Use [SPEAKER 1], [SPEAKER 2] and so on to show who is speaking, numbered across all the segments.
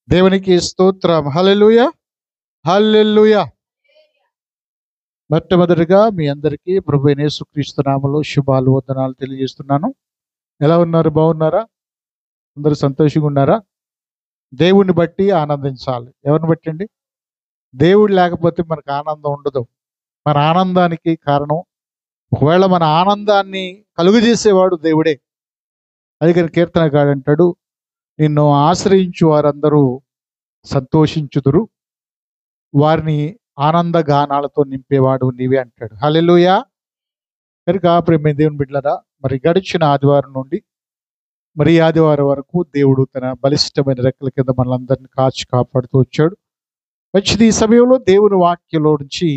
[SPEAKER 1] దేవునికి స్తోత్రం. హల్లెలూయా, హల్లెలూయా. మొట్టమొదటిగా మీ అందరికీ ప్రభువైన యేసుక్రీస్తు నామములో శుభాలు వందనాలు తెలియజేస్తున్నాను. ఎలా ఉన్నారు? బాగున్నారా? అందరూ సంతోషంగా ఉన్నారా? దేవుణ్ణి బట్టి ఆనందించాలి. ఎవరిని బట్టి అండి? దేవుడు లేకపోతే మనకు ఆనందం ఉండదు. మన ఆనందానికి కారణం, ఒకవేళ మన ఆనందాన్ని కలుగజేసేవాడు దేవుడే. అందుకని కీర్తనకాడు అంటాడు, నిన్ను ఆశ్రయించు వారందరూ సంతోషించుదురు, వారిని ఆనంద గానాలతో నింపేవాడు నీవే అంటాడు. హల్లెలూయా. కనుక ప్రేమ దేవుని బిడ్డలారా, మరి గడిచిన ఆదివారం నుండి మరి ఈ ఆదివారం వరకు దేవుడు తన బలిష్టమైన రెక్కల కింద మనలందరినీ కాచి కాపాడుతూ వచ్చాడు. మంచిది. ఈ సమయంలో దేవుని వాక్యంలో నుంచి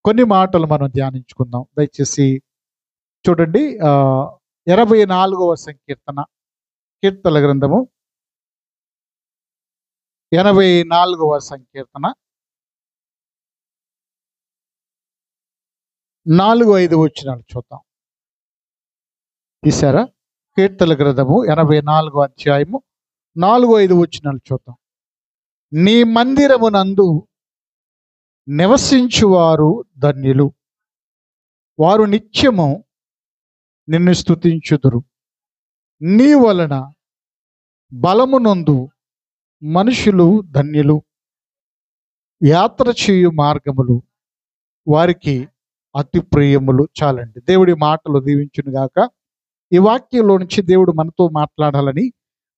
[SPEAKER 1] కొన్ని మాటలు మనం ధ్యానించుకుందాం. దయచేసి చూడండి. 84వ సంకీర్తన, కీర్తన గ్రంథము 84వ సంకీర్తన 4-5 వచనాలు చూద్దాం. తీశారా? కీర్తన గ్రంథము 84వ అధ్యాయము 4-5 వచనాలు చూద్దాం. నీ మందిరమునందు నివసించువారు ధన్యులు, వారు నిత్యము నిన్ను స్తుతించుదురు. నీ వలన బలమునందు మనుషులు ధన్యులు, యాత్ర చేయు మార్గములు వారికి అతి ప్రియములు. చాలండి. దేవుడి మాటలు దీవించును గాక. ఈ వాక్యంలో నుంచి దేవుడు మనతో మాట్లాడాలని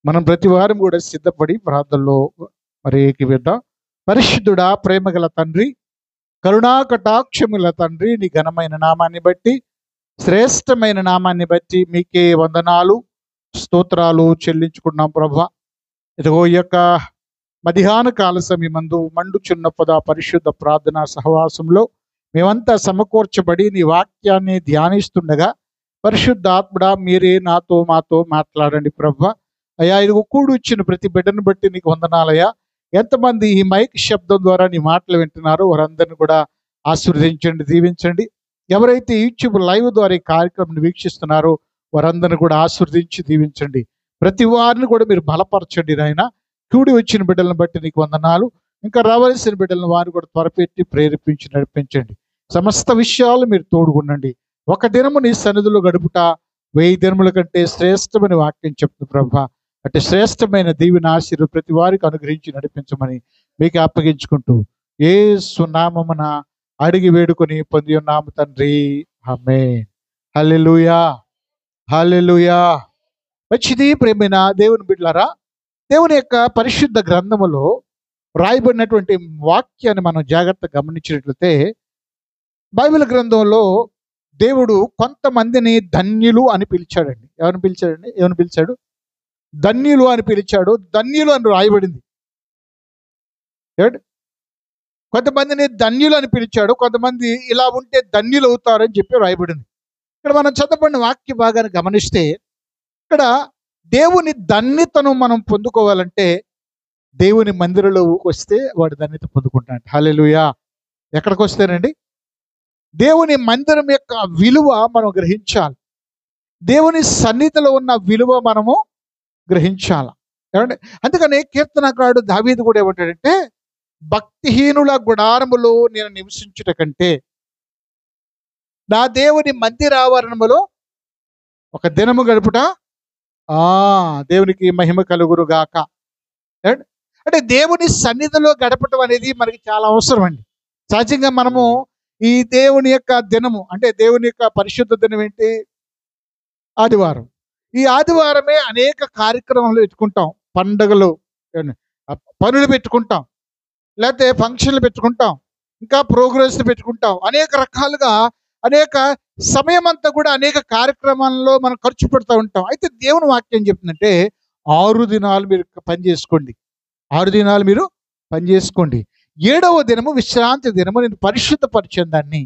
[SPEAKER 1] మనం ప్రతి వారం కూడా సిద్ధపడి ప్రార్థనలో మరి ఏకీవిద్దాం. పరిశుద్ధుడా, ప్రేమగల తండ్రి, కరుణా కటాక్షముల తండ్రి, నీ ఘనమైన నామాన్ని బట్టి, శ్రేష్టమైన నామాన్ని బట్టి మీకే వందనాలు స్తోత్రాలు చెల్లించుకున్నాం ప్రభా. ఇదిగో ఈ యొక్క మధ్యాహ్న కాల సమయమందు మండుచున్న పరిశుద్ధ ప్రార్థనా సహవాసంలో మేమంతా సమకూర్చబడి నీ వాక్యాన్ని ధ్యానిస్తుండగా పరిశుద్ధాత్ముడా మీరే మాతో మాట్లాడండి ప్రభా. అయ్యా, ఇదిగో కూడిచ్చిన ప్రతి బిడ్డను బట్టి నీకు వందనాలయ్యా. ఎంతమంది ఈ మైక్ శబ్దం ద్వారా నీ మాటలు వింటున్నారో వారందరిని కూడా ఆశీర్వదించండి, దీవించండి. ఎవరైతే యూట్యూబ్ లైవ్ ద్వారా ఈ కార్యక్రమం వీక్షిస్తున్నారో వారందరిని కూడా ఆశీర్వదించి దీవించండి. ప్రతి వారిని కూడా మీరు బలపరచండి నాయన. కూడి వచ్చిన బిడ్డలను బట్టి నీకు వందనాలు. ఇంకా రావాల్సిన బిడ్డలను వారు కూడా త్వరపెట్టి ప్రేరేపించి నడిపించండి. సమస్త విషయాలు మీరు తోడుగుండండి. ఒక దినము నీ సన్నిధిలో గడుపుట 1000 దినముల కంటే శ్రేష్టమైన వాక్యం చెప్తుంది ప్రభా. అంటే శ్రేష్టమైన దీవెన ఆశీర్వాదం ప్రతి వారికి అనుగ్రహించి నడిపించమని మీకు అప్పగించుకుంటూ యేసు నామమున అడిగి వేడుకొని పొంది ఉన్నాము తండ్రి, ఆమేన్. హల్లెలూయా, హల్లెలూయా. మంచిది. ప్రేమైన దేవుని బిడ్డలారా, దేవుని యొక్క పరిశుద్ధ గ్రంథములో రాయబడినటువంటి వాక్యాన్ని మనం జాగ్రత్తగా గమనించినట్లయితే, బైబిల్ గ్రంథంలో దేవుడు కొంతమందిని ధన్యులు అని పిలిచాడండి. ఎవరిని పిలిచాడండి? ఎవరిని పిలిచాడు? ధన్యులు అని పిలిచాడు. ధన్యులు అని రాయబడింది. కొంతమందిని ధన్యులు అని పిలిచాడు. కొంతమంది ఇలా ఉంటే ధన్యులు అవుతారని చెప్పి రాయబడింది. ఇక్కడ మనం చదవబడిన వాక్య భాగాన్ని గమనిస్తే, ఇక్కడ దేవుని ధన్యతను మనం పొందుకోవాలంటే దేవుని మందిరంలోకి వస్తే వాడు ధన్యత పొందుకుంటాడు. హల్లెలూయా. ఎక్కడికి వస్తేనండి? దేవుని మందిరం యొక్క విలువ మనం గ్రహించాలి. దేవుని సన్నిధిలో ఉన్న విలువ మనము గ్రహించాలి. ఏమంటే, అందుకని కీర్తనకారుడు దావీదు కూడా ఏమంటాడంటే, భక్తిహీనుల గుడారములో నేను నివసించుట కంటే నా దేవుని మందిరావరణములో ఒక దినము గడుపుట దేవునికి మహిమ కలుగురు గాక. అంటే దేవుని సన్నిధిలో గడపటం అనేది మనకి చాలా అవసరం అండి. సహజంగా మనము ఈ దేవుని యొక్క దినము, అంటే దేవుని యొక్క పరిశుద్ధ దినం ఏంటి? ఆదివారం. ఈ ఆదివారమే అనేక కార్యక్రమాలు పెట్టుకుంటాం. పండుగలు, పనులు పెట్టుకుంటాం, లేకపోతే ఫంక్షన్లు పెట్టుకుంటాం, ఇంకా ప్రోగ్రెస్ పెట్టుకుంటాం. అనేక రకాలుగా అనేక సమయం అంతా కూడా అనేక కార్యక్రమాల్లో మనం ఖర్చు పెడుతూ ఉంటాం. అయితే దేవుని వాక్యం చెప్తుందంటే 6 దినాలు మీరు పని చేసుకోండి. 6 దినాలు మీరు పని చేసుకోండి. 7వ దినము విశ్రాంతి దినము, నేను పరిశుద్ధపరిచాను దాన్ని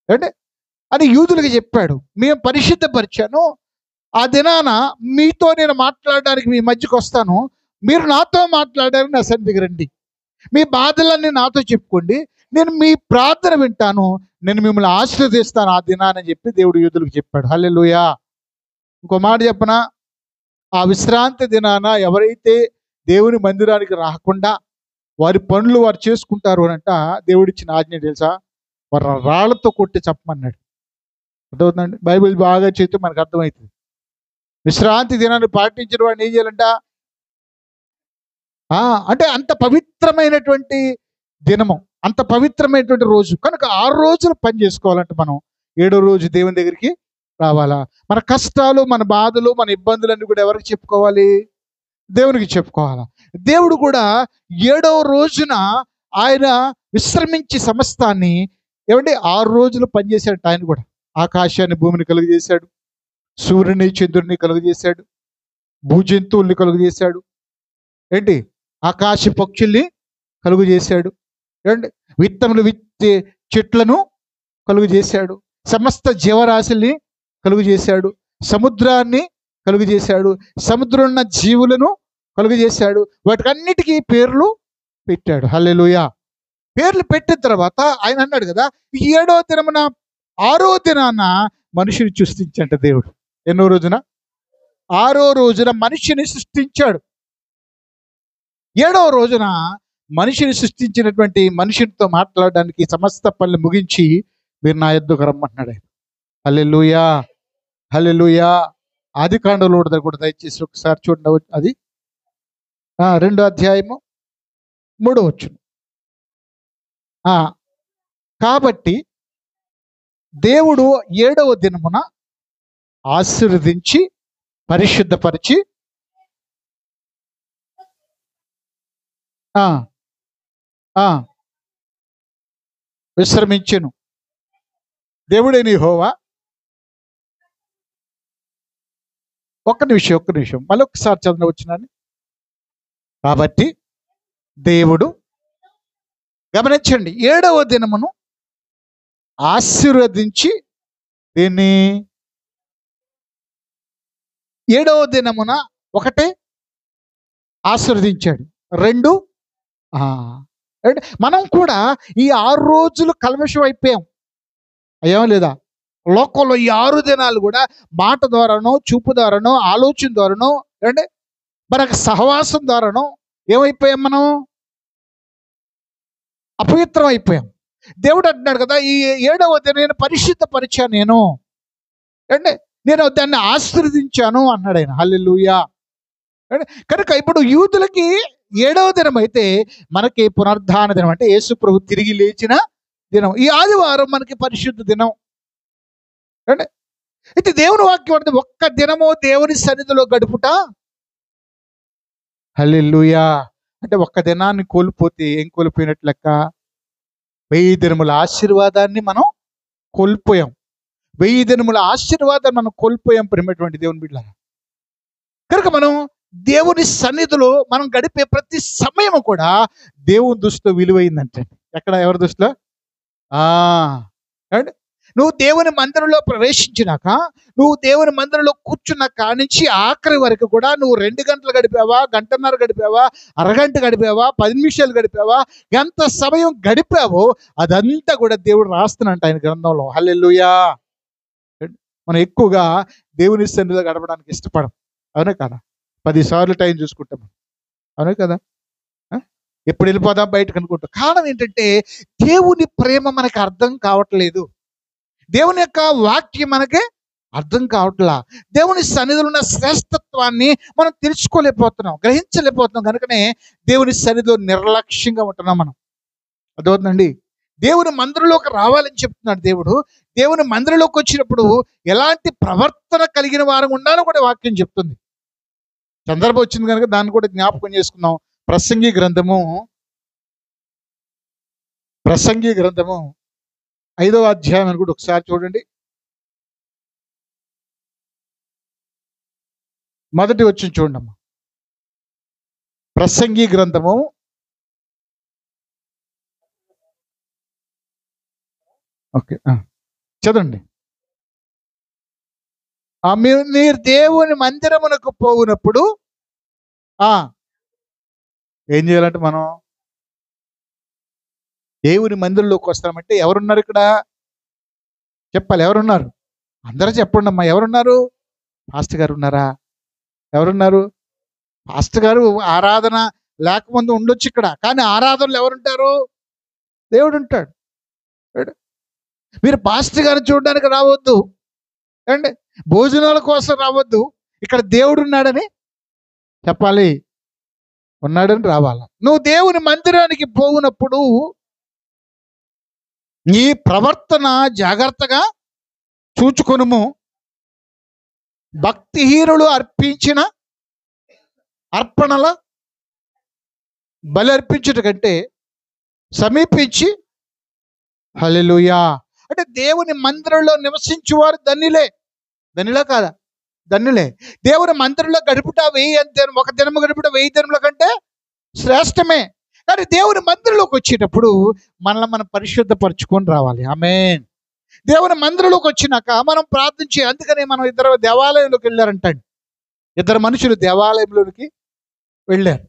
[SPEAKER 1] అంటే అని యూదులకు చెప్పాడు. మేము పరిశుద్ధపరిచాను. ఆ దినాన మీతో నేను మాట్లాడడానికి మీ మధ్యకు వస్తాను. మీరు నాతో మాట్లాడడానికి నా సన్నిధికి రండి. మీ బాధలన్నీ నాతో చెప్పుకోండి. నేను మీ ప్రార్థన వింటాను. నేను మిమ్మల్ని ఆశీర్వదిస్తాను ఆ దినానని చెప్పి దేవుడు యూదులకు చెప్పాడు. హల్లెలూయా. ఇంకో మాట చెప్పనా? ఆ విశ్రాంతి దినాన ఎవరైతే దేవుని మందిరానికి రాకుండా వారి పనులు వారు చేసుకుంటారు అని అంట, దేవుడిచ్చిన ఆజ్ఞ తెలుసా? వారు రాళ్లతో కొట్టి చెప్పమన్నాడు. అర్థమవుతుందండి? బైబిల్ బాగా చదివితే మనకు అర్థమవుతుంది. విశ్రాంతి దినాన్ని పాటించిన వాడిని ఏం చేయాలంట? అంటే అంత పవిత్రమైనటువంటి దినము, అంత పవిత్రమైనటువంటి రోజు కనుక 6 రోజులు పని చేసుకోవాలంటే మనం 7వ రోజు దేవుని దగ్గరికి రావాలా. మన కష్టాలు, మన బాధలు, మన ఇబ్బందులన్నీ కూడా ఎవరికి చెప్పుకోవాలి? దేవునికి చెప్పుకోవాలా. దేవుడు కూడా 7వ రోజున ఆయన విశ్రమించి సమస్తాన్ని ఏమంటే 6 రోజులు పనిచేశాడు. ఆయన కూడా ఆకాశాన్ని భూమిని కలుగజేశాడు, సూర్యుని చంద్రుడిని కలుగజేశాడు, భూజంతువుల్ని కలుగజేశాడు, ఏంటి ఆకాశ పక్షుల్ని కలుగు చేశాడు, ఏమండి విత్తములు విత్తే చెట్లను కలుగు చేశాడు, సమస్త జీవరాశుల్ని కలుగు చేశాడు, సముద్రాన్ని కలుగు చేశాడు, సముద్రంలో ఉన్న జీవులను కలుగు చేశాడు, వాటికన్నిటికీ పేర్లు పెట్టాడు. హల్లెలూయా. పేర్లు పెట్టిన తర్వాత ఆయన అన్నాడు కదా, 7వ దినమున 6వ దినాన మనిషిని సృష్టించంట దేవుడు. ఎన్నో రోజున? 6వ రోజున మనిషిని సృష్టించాడు. 7వ రోజున మనిషిని సృష్టించినటువంటి మనిషితో మాట్లాడడానికి సమస్త పనులు ముగించి మీరు నా యొద్దకు రమ్మంటున్నాడు ఆయన. హల్లెలూయా, హల్లెలూయా. ఆదికాండంలో కూడా దయచేసి ఒకసారి చూడండి. అది 2వ అధ్యాయము 3వ వచనం. కాబట్టి దేవుడు 7వ దినమున ఆశీర్వదించి పరిశుద్ధపరిచి విశ్రమించెను. దేవుడైన యెహోవా. ఒక్క నిమిషం మళ్ళొకసారి చదవవచ్చునండి. కాబట్టి దేవుడు, గమనించండి, 7వ దినమును ఆశీర్వదించి దీన్ని 7వ దినమున ఒకటే ఆశీర్వదించాడు, 2 అంటే మనం కూడా ఈ 6 రోజులు కల్మషం అయిపోయాం, అయ్యామా లేదా? లోకంలో ఈ 6 దినాలు కూడా మాట ద్వారానో, చూపు ద్వారానో, ఆలోచన ద్వారానో, అంటే మనకు సహవాసం ద్వారానో ఏమైపోయాం? మనం అపవిత్రం అయిపోయాం. దేవుడు అంటున్నాడు కదా, ఈ 7వ దినం నేను పరిశుద్ధపరిచాను, అంటే నేను దాన్ని ఆశీర్వదించాను అన్నాడు ఆయన. హల్లెలూయా. కనుక ఇప్పుడు యూదులకి 7వ దినం అయితే మనకి పునరుద్ధాన దినం, అంటే యేసు ప్రభు తిరిగి లేచిన దినం. ఈ ఆదివారం మనకి పరిశుద్ధ దినం. అంటే అయితే దేవుని వాక్యం అంటే ఒక్క దినము దేవుని సన్నిధిలో గడుపుట. హల్లెలూయా. అంటే ఒక్క దినాన్ని కోల్పోతే ఏం కోల్పోయినట్లు లెక్క? 1000 దినముల ఆశీర్వాదాన్ని మనం కోల్పోయాం. 1000 దినముల ఆశీర్వాదాన్ని మనం కోల్పోయాం ప్రియమైనటువంటి దేవుని బిడ్డలారా. కనుక మనం దేవుని సన్నిధిలో మనం గడిపే ప్రతి సమయం కూడా దేవుని దృష్టిలో విలువైందంటే. ఎక్కడ? ఎవరి దృష్టిలో? అంటే నువ్వు దేవుని మందిరంలో ప్రవేశించినాక, నువ్వు దేవుని మందిరంలో కూర్చున్న కానించి ఆఖరి వరకు కూడా నువ్వు 2 గంటలు గడిపావా, గంటన్నర గడిపావా, అరగంట గడిపావా, 10 నిమిషాలు గడిపావా, ఎంత సమయం గడిపావో అదంతా కూడా దేవుడు రాస్తున్నట్ట ఆయన గ్రంథంలో. హల్లెలూయా. మనం ఎక్కువగా దేవుని సన్నిధిలో గడపడానికి ఇష్టపడం, అవునా కదా? 10 సార్లు టైం చూసుకుంటాం, అవునా కదా? ఎప్పుడు వెళ్ళిపోదాం బయటకు అనుకుంటాం. కారణం ఏంటంటే దేవుని ప్రేమ మనకు అర్థం కావట్లేదు, దేవుని యొక్క వాక్యం మనకి అర్థం కావట్లా, దేవుని సన్నిధిలో ఉన్న శ్రేష్టత్వాన్ని మనం తెలుసుకోలేకపోతున్నాం, గ్రహించలేకపోతున్నాం. కనుకనే దేవుని సన్నిధిలో నిర్లక్ష్యంగా ఉంటున్నాం మనం. అర్థమవుతుందండి? దేవుని మందిరంలోకి రావాలని చెప్తున్నాడు దేవుడు. దేవుని మందిరంలోకి వచ్చినప్పుడు ఎలాంటి ప్రవర్తన కలిగిన వారం ఉండాలో కూడా వాక్యం చెప్తుంది. సందర్భం వచ్చింది కనుక దాన్ని కూడా జ్ఞాపకం చేసుకుందాం. ప్రసంగి గ్రంథము 5వ అధ్యాయం అని కూడా ఒకసారి చూడండి. మొదటి వచ్చిన చూడండి అమ్మా. ప్రసంగి గ్రంథము ఓకే చదవండి. మీరు దేవుని మందిరమునకు పోవునప్పుడు ఏం చేయాలంటే, మనం దేవుని మందిరంలోకి వస్తామంటే ఎవరున్నారు ఇక్కడ? చెప్పాలి. ఎవరున్నారు? అందరూ చెప్పండి అమ్మా. ఎవరున్నారు? పాస్టర్ గారు ఉన్నారా? ఎవరున్నారు? పాస్టర్ గారు ఆరాధన లేకముందు ఉండొచ్చు ఇక్కడ, కానీ ఆరాధనలు ఎవరుంటారు? దేవుడు ఉంటాడు. మీరు పాస్టర్ గారిని చూడడానికి రావద్దు అండి, భోజనాల కోసం రావద్దు. ఇక్కడ దేవుడు ఉన్నాడని చెప్పాలి, ఉన్నాడని రావాలా. నువ్వు దేవుని మందిరానికి పోవునప్పుడు నీ ప్రవర్తన జాగ్రత్తగా చూచుకొనుము. భక్తిహీనులు అర్పించిన అర్పణల బలి అర్పించుట కంటే సమీపించి హల్లెలూయా అంటే దేవుని మందిరంలో నివసించువారు ధన్యులే. ధన్యులా కాదా? ధన్యులే. దేవుని మందిరంలో గడుపుట 1000 ఒక దినము గడుపుట 1000 దినముల కంటే శ్రేష్టమే. కానీ దేవుని మందిరంలోకి వచ్చేటప్పుడు మనల్ని మనం పరిశుద్ధపరచుకొని రావాలి. ఆమేన్. దేవుని మందిరంలోకి వచ్చినాక మనం ప్రార్థించి, అందుకని మనం ఇద్దరు దేవాలయంలోకి వెళ్ళారంటండి. ఇద్దరు మనుషులు దేవాలయంలోకి వెళ్ళారు.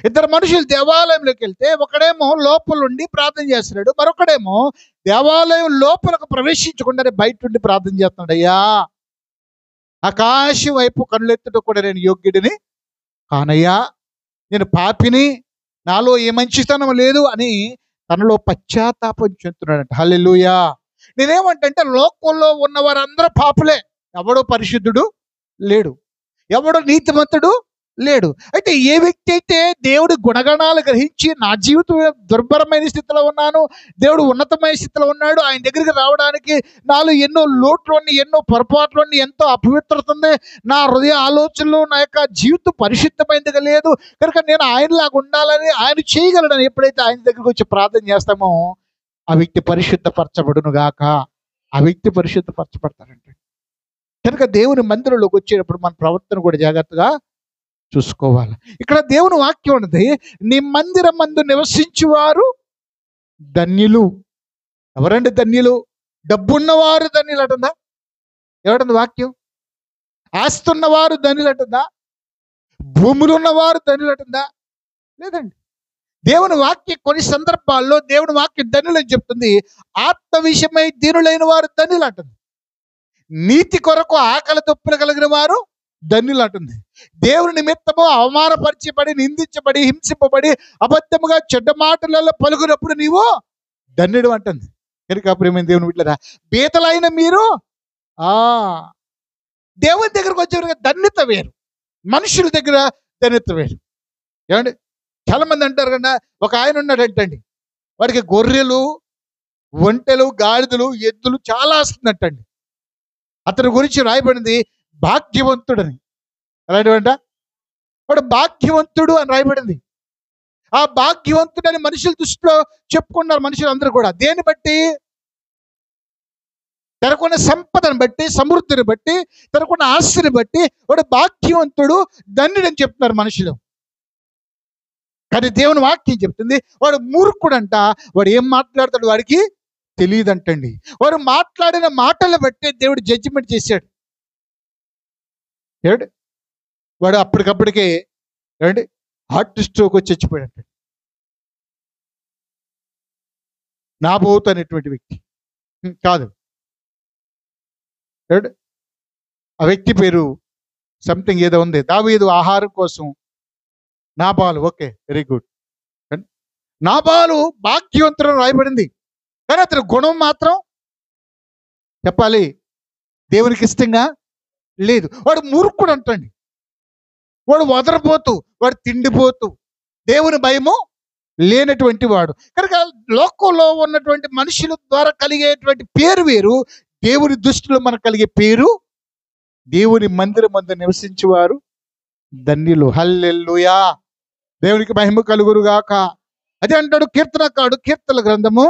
[SPEAKER 1] ఇద్దరు మనుషులు దేవాలయంలోకి వెళ్తే ఒకడేమో లోపల ఉండి ప్రార్థన చేస్తున్నాడు, మరొకడేమో దేవాలయం లోపలకు ప్రవేశించకుండానే బయట ఉండి ప్రార్థన చేస్తున్నాడు. అయ్యా, ఆకాశం వైపు కళ్ళెత్తుట కూడా నేను యోగ్యుడిని కానయ్యా, నేను పాపిని, నాలో ఏ మంచితనం లేదు అని తనలో పశ్చాత్తాపం చెందుతున్నాడంట. హల్లెలూయా. నేనేమంటే లోకంలో ఉన్న వారందరూ పాపులే, ఎవడో పరిశుద్ధుడు లేడు, ఎవడో నీతిమంతుడు లేడు. అయితే ఏ వ్యక్తి అయితే దేవుడి గుణగణాలు గ్రహించి నా జీవితం దుర్భరమైన స్థితిలో ఉన్నాను, దేవుడు ఉన్నతమైన స్థితిలో ఉన్నాడు, ఆయన దగ్గరికి రావడానికి నాలో ఎన్నో లోట్లు ఉన్నాయి, ఎన్నో పొరపాట్లు ఉన్నాయి, ఎంతో అపవిత్రత ఉంది, నా హృదయ ఆలోచనలు, నా యొక్క జీవితం పరిశుద్ధమైనదిగా లేదు, కనుక నేను ఆయనలాగా ఉండాలని, ఆయన చేయగలడని ఎప్పుడైతే ఆయన దగ్గరికి వచ్చి ప్రార్థన చేస్తామో ఆ వ్యక్తి పరిశుద్ధపరచబడును గాక. ఆ వ్యక్తి పరిశుద్ధపరచబడతారంటే. కనుక దేవుని మందిరంలోకి వచ్చేటప్పుడు మన ప్రవర్తన కూడా జాగ్రత్తగా చూసుకోవాలి. ఇక్కడ దేవుని వాక్యం ఉన్నది, నీ మందిరం మందు నివసించువారు ధన్యులు. ఎవరండి ధన్యులు? డబ్బున్నవారు ధన్యులు అంటుందా? ఎవడంది వాక్యం? ఆస్తున్నవారు ధన్యులు అంటుందా? భూములు ఉన్నవారు ధన్యులు అంటుందా? లేదండి. దేవుని వాక్యం కొన్ని సందర్భాల్లో దేవుని వాక్యం ధన్యులు అని చెప్తుంది. ఆత్మ విషయమై దీనులైన వారు ధన్యులు అంటుంది. నీతి కొరకు ఆకలి దప్పులు కలిగిన వారు ధన్యులు అంటుంది. దేవుని నిమిత్తము అవమానపరచబడి, నిందించబడి, హింసింపబడి, అబద్ధముగా చెడ్డ మాటలలో పలుకున్నప్పుడు నీవు ధన్యుడు అంటుంది. కనుక ప్రేమైన దేవుని బిడ్డలారా, బీదలైన మీరు దేవుని దగ్గరకు వచ్చే ధన్యత వేరు, మనుషుల దగ్గర ధన్యత వేరు. ఏమండి, చాలా మంది అంటారు కదా, ఒక ఆయన ఉన్నాడంటండి, వాడికి గొర్రెలు, ఒంటెలు, గాడిదలు, ఎద్దులు చాలా వస్తుందంటండి. అతని గురించి రాయబడింది భాగ్యవంతుడని. రాయబడింట వాడు భాగ్యవంతుడు అని రాయబడింది. ఆ భాగ్యవంతుడని మనుషుల దృష్టిలో చెప్పుకున్నారు మనుషులు అందరూ కూడా. దేన్ని బట్టి? తనకున్న సంపదను బట్టి, సమృద్ధిని బట్టి, తనకున్న ఆస్తిని బట్టి వాడు భాగ్యవంతుడు, ధన్యుడని చెప్తున్నారు మనుషులు. కానీ దేవుని వాక్యం చెప్తుంది వాడు మూర్ఖుడంట. వాడు ఏం మాట్లాడతాడు వాడికి తెలియదంటండి. వాడు మాట్లాడిన మాటలు బట్టి దేవుడు జడ్జిమెంట్ చేశాడు. ఏమండి, వాడు అప్పటికప్పటికే ఏమండి హార్ట్ స్ట్రోక్ వచ్చి చచ్చిపోయాడంట. నాబోతు అనేటువంటి వ్యక్తి కాదు, ఏమండి ఆ వ్యక్తి పేరు సంథింగ్ ఏదో ఉంది. దావీదు ఆహారం కోసం నాబాలు. Okay, very good. నాబాలు భాగ్యవంతుడు రాయబడింది, కానీ అతని గుణం మాత్రం చెప్పాలి దేవునికి ఇష్టంగా లేదు. వాడు మూర్ఖుడు అంటండి, వాడు వదరపోతూ, వాడు తిండిపోతూ, దేవుని భయము లేనటువంటి వాడు. కనుక లోకంలో ఉన్నటువంటి మనుషుల ద్వారా కలిగేటువంటి పేరు వేరు, దేవుని దృష్టిలో మనకు కలిగే పేరు దేవుని మందిరం మందు నివసించేవారు ధన్యులు. హల్లెలూయా, దేవునికి మహిమ కలుగురుగాక. అదే అంటాడు కీర్తనకారుడు, కీర్తన గ్రంథము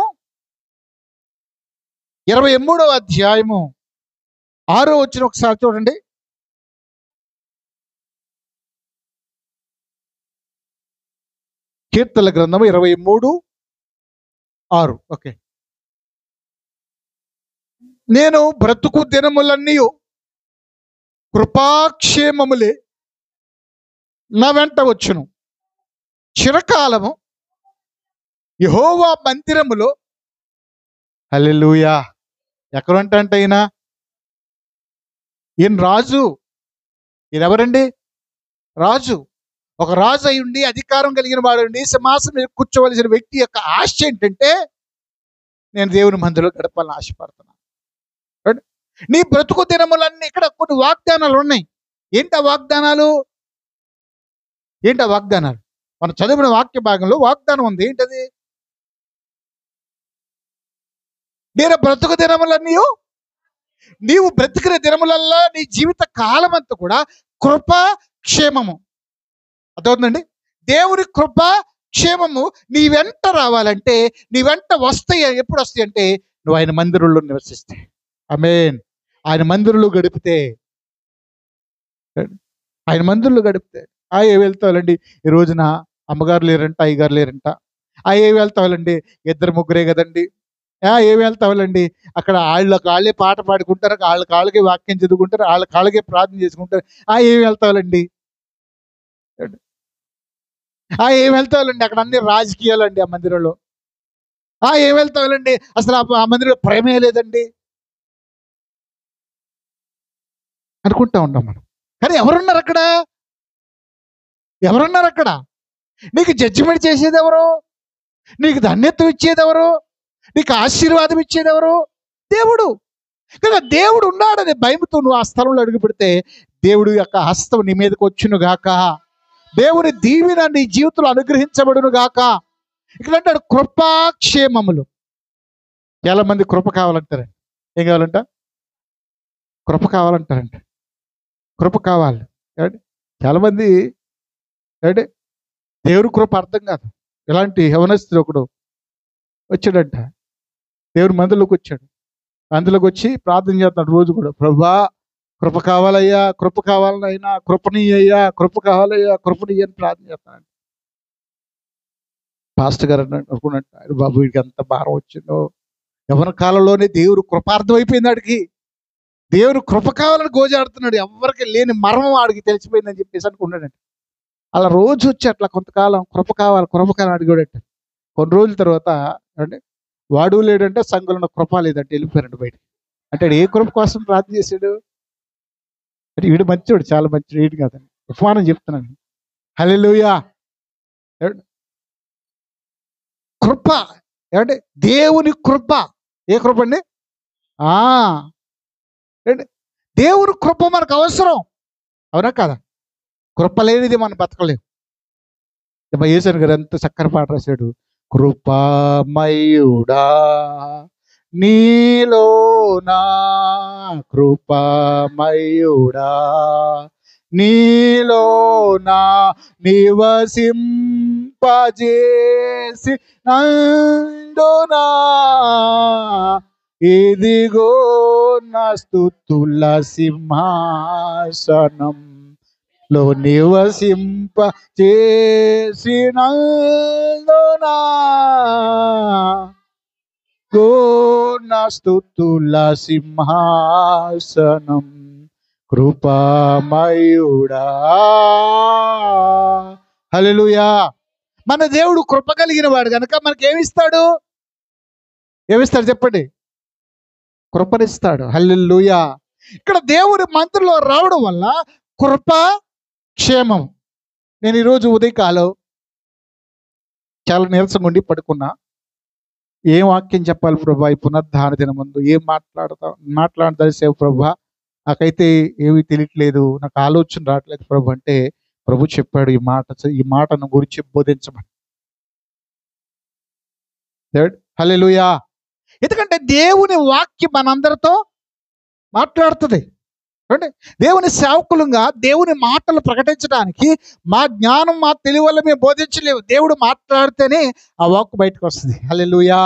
[SPEAKER 1] 23వ అధ్యాయము 6వ వచనం ఒకసారి చూడండి. కీర్తన గ్రంథము 23:6. ఓకే. నేను బ్రతుకు దినములన్నీ కృపాక్షేమములే నా వెంట వచ్చును, చిరకాలము యెహోవా మందిరములో. హల్లెలూయా. ఎక్కడంటే ఈయన రాజు. ఈయన ఎవరండి? రాజు. ఒక రాజు అయి ఉండి అధికారం కలిగిన వాడు ఉండి సింహాసనం మీద కూర్చోవలసిన వ్యక్తి యొక్క ఆశ ఏంటంటే నేను దేవుని మందిలో గడపాలని ఆశపడుతున్నాను. నీ బ్రతుకు దినములన్నీ ఇక్కడ కొన్ని వాగ్దానాలు ఉన్నాయి. ఏంటి ఆ వాగ్దానాలు? మనం చదివిన వాక్య భాగంలో వాగ్దానం ఉంది. ఏంటది? నేను బ్రతుకు దినములన్నీ, నీవు బ్రతికిన దినములల్లా నీ జీవిత కాలం అంతా కూడా కృప క్షేమము. అర్థమవుతుందండి? దేవుని కృప క్షేమము నీ వెంట రావాలంటే, నీ వెంట వస్తాయి. ఎప్పుడు వస్తాయి అంటే నువ్వు ఆయన మందిరంలో నివసిస్తే. ఆమేన్. ఆయన మందిరంలో గడిపితే, ఏ వెళ్తావాలండి? ఈ రోజున అమ్మగారు లేరంట, అయ్యగారు లేరంట. ఏ వెళ్తావాలండి? 2-3 కదండి. ఏ వెళ్తావాలండి? అక్కడ వాళ్ళే పాట పాడుకుంటారు, వాళ్ళకే వాక్యం చదువుకుంటారు, వాళ్ళకే ప్రార్థన చేసుకుంటారు. ఏం వెళ్తావాలండి? ఏం వెళ్తావాలండి? అక్కడ అన్ని రాజకీయాలు అండి ఆ మందిరంలో. ఏం వెళ్తావాలండి? అసలు ఆ మందిరంలో ప్రేమే లేదండి అనుకుంటా ఉంటాం మనం. కానీ ఎవరున్నారు అక్కడ? నీకు జడ్జిమెంట్ చేసేది ఎవరు? నీకు ధన్యత్వం ఇచ్చేది ఎవరు? నీకు ఆశీర్వాదం ఇచ్చేది ఎవరు? దేవుడు. కదా దేవుడు ఉన్నాడని భయంతో నువ్వు ఆ స్థలంలో అడుగు పెడితే దేవుడు యొక్క హస్తం నీ మీదకి వచ్చును గాక. దేవుని దీవెన నీ జీవితంలో అనుగ్రహించబడును గాక. ఇక్కడ అంటాడు కృపాక్షేమములు. చాలా మంది కృప కావాలంటారండి. ఏం కావాలంట? కృప కావాలంటారంట. కృప కావాలి. చాలా మంది అంటే దేవుడి కృప అర్థం కాదు. ఇలాంటి యవనస్తుడు ఒకడు వచ్చాడంట, దేవుడి మందిలోకి వచ్చాడు. అందులోకి వచ్చి ప్రార్థన చేస్తున్నాడు రోజు కూడా. ప్రభువా కృప కావాలయ్యా, కృప కావాలనైనా, కృపనీయ్యా, కృప కావాలయ్యా, కృపనీయ అని ప్రార్థన చేస్తున్నాడు. పాస్టర్ గారు అనుకున్నట్టు, బాబు వీడికి ఎంత భారం వచ్చిందో. యవన కాలంలోనే దేవుడు కృపార్థం అయిపోయింది. వాడికి దేవుడు కృప కావాలని గోజాడుతున్నాడు. ఎవరికి లేని మర్మం వాడికి తెలిసిపోయిందని చెప్పేసి అనుకున్నాడంట. అలా రోజు వచ్చి అట్లా కొంతకాలం కృప కావాలి అడిగాడట. కొన్ని రోజుల తర్వాత అంటే వాడు లేడంటే సంఘంలో కృప లేదంటే వెళ్ళిపోయారంట బయటికి. అంటే ఏ కృప కోసం ప్రార్థన చేశాడు అంటే వీడు మంచివాడు, చాలా మంచి వీడు కాదని ఉపమానం చెప్తున్నాను. హల్లెలూయా. కృప ఏమంటే దేవుని కృప. ఏ కృప అండి? దేవుని కృప మనకు అవసరం, అవునా కాదా? కృప లేనిది మనం బతకలేము. యేసయ్య గారు ఎంత చక్కని పాట రాశాడు. కృపామయుడా నీలోనా, కృపామయుడా నీలోనా నివసింపజేసి నందునా, ఇదిగో నా స్తుతుల సింహాసనం లో నివసింప చేసినందునా, గో నా స్తుతుల సింహాసనం కృపామయుడా. హల్లెలూయా. మన దేవుడు కృప కలిగిన వాడు కనుక మనకేమిస్తాడు? ఏమిస్తాడు చెప్పండి? కృపనిస్తాడు. హల్లెలూయా. ఇక్కడ దేవుడి మందిరంలో రావడం వల్ల కృప క్షేమం. నేను ఈరోజు ఉదయకాలం చాలా నీరసంగా ఉండి పడుకున్నా. ఏం వాక్యం చెప్పాలి ప్రభా ఈ పునరుద్ధాన దినం ముందు, ఏం మాట్లాడదలిసేవు ప్రభా, నాకైతే ఏమీ తెలియట్లేదు, నాకు ఆలోచన రావట్లేదు ప్రభు అంటే ప్రభు చెప్పాడు ఈ మాటను గురించి బోధించమని. హల్లెలూయా. ఎందుకంటే దేవుని వాక్యం మనందరితో మాట్లాడుతుంది. అంటే దేవుని సేవకులుగా దేవుని మాటలు ప్రకటించడానికి మా జ్ఞానం మా తెలివి వల్ల మేము బోధించలేము. దేవుడు మాట్లాడితేనే ఆ వాక్కు బయటకు వస్తుంది. హల్లెలూయా.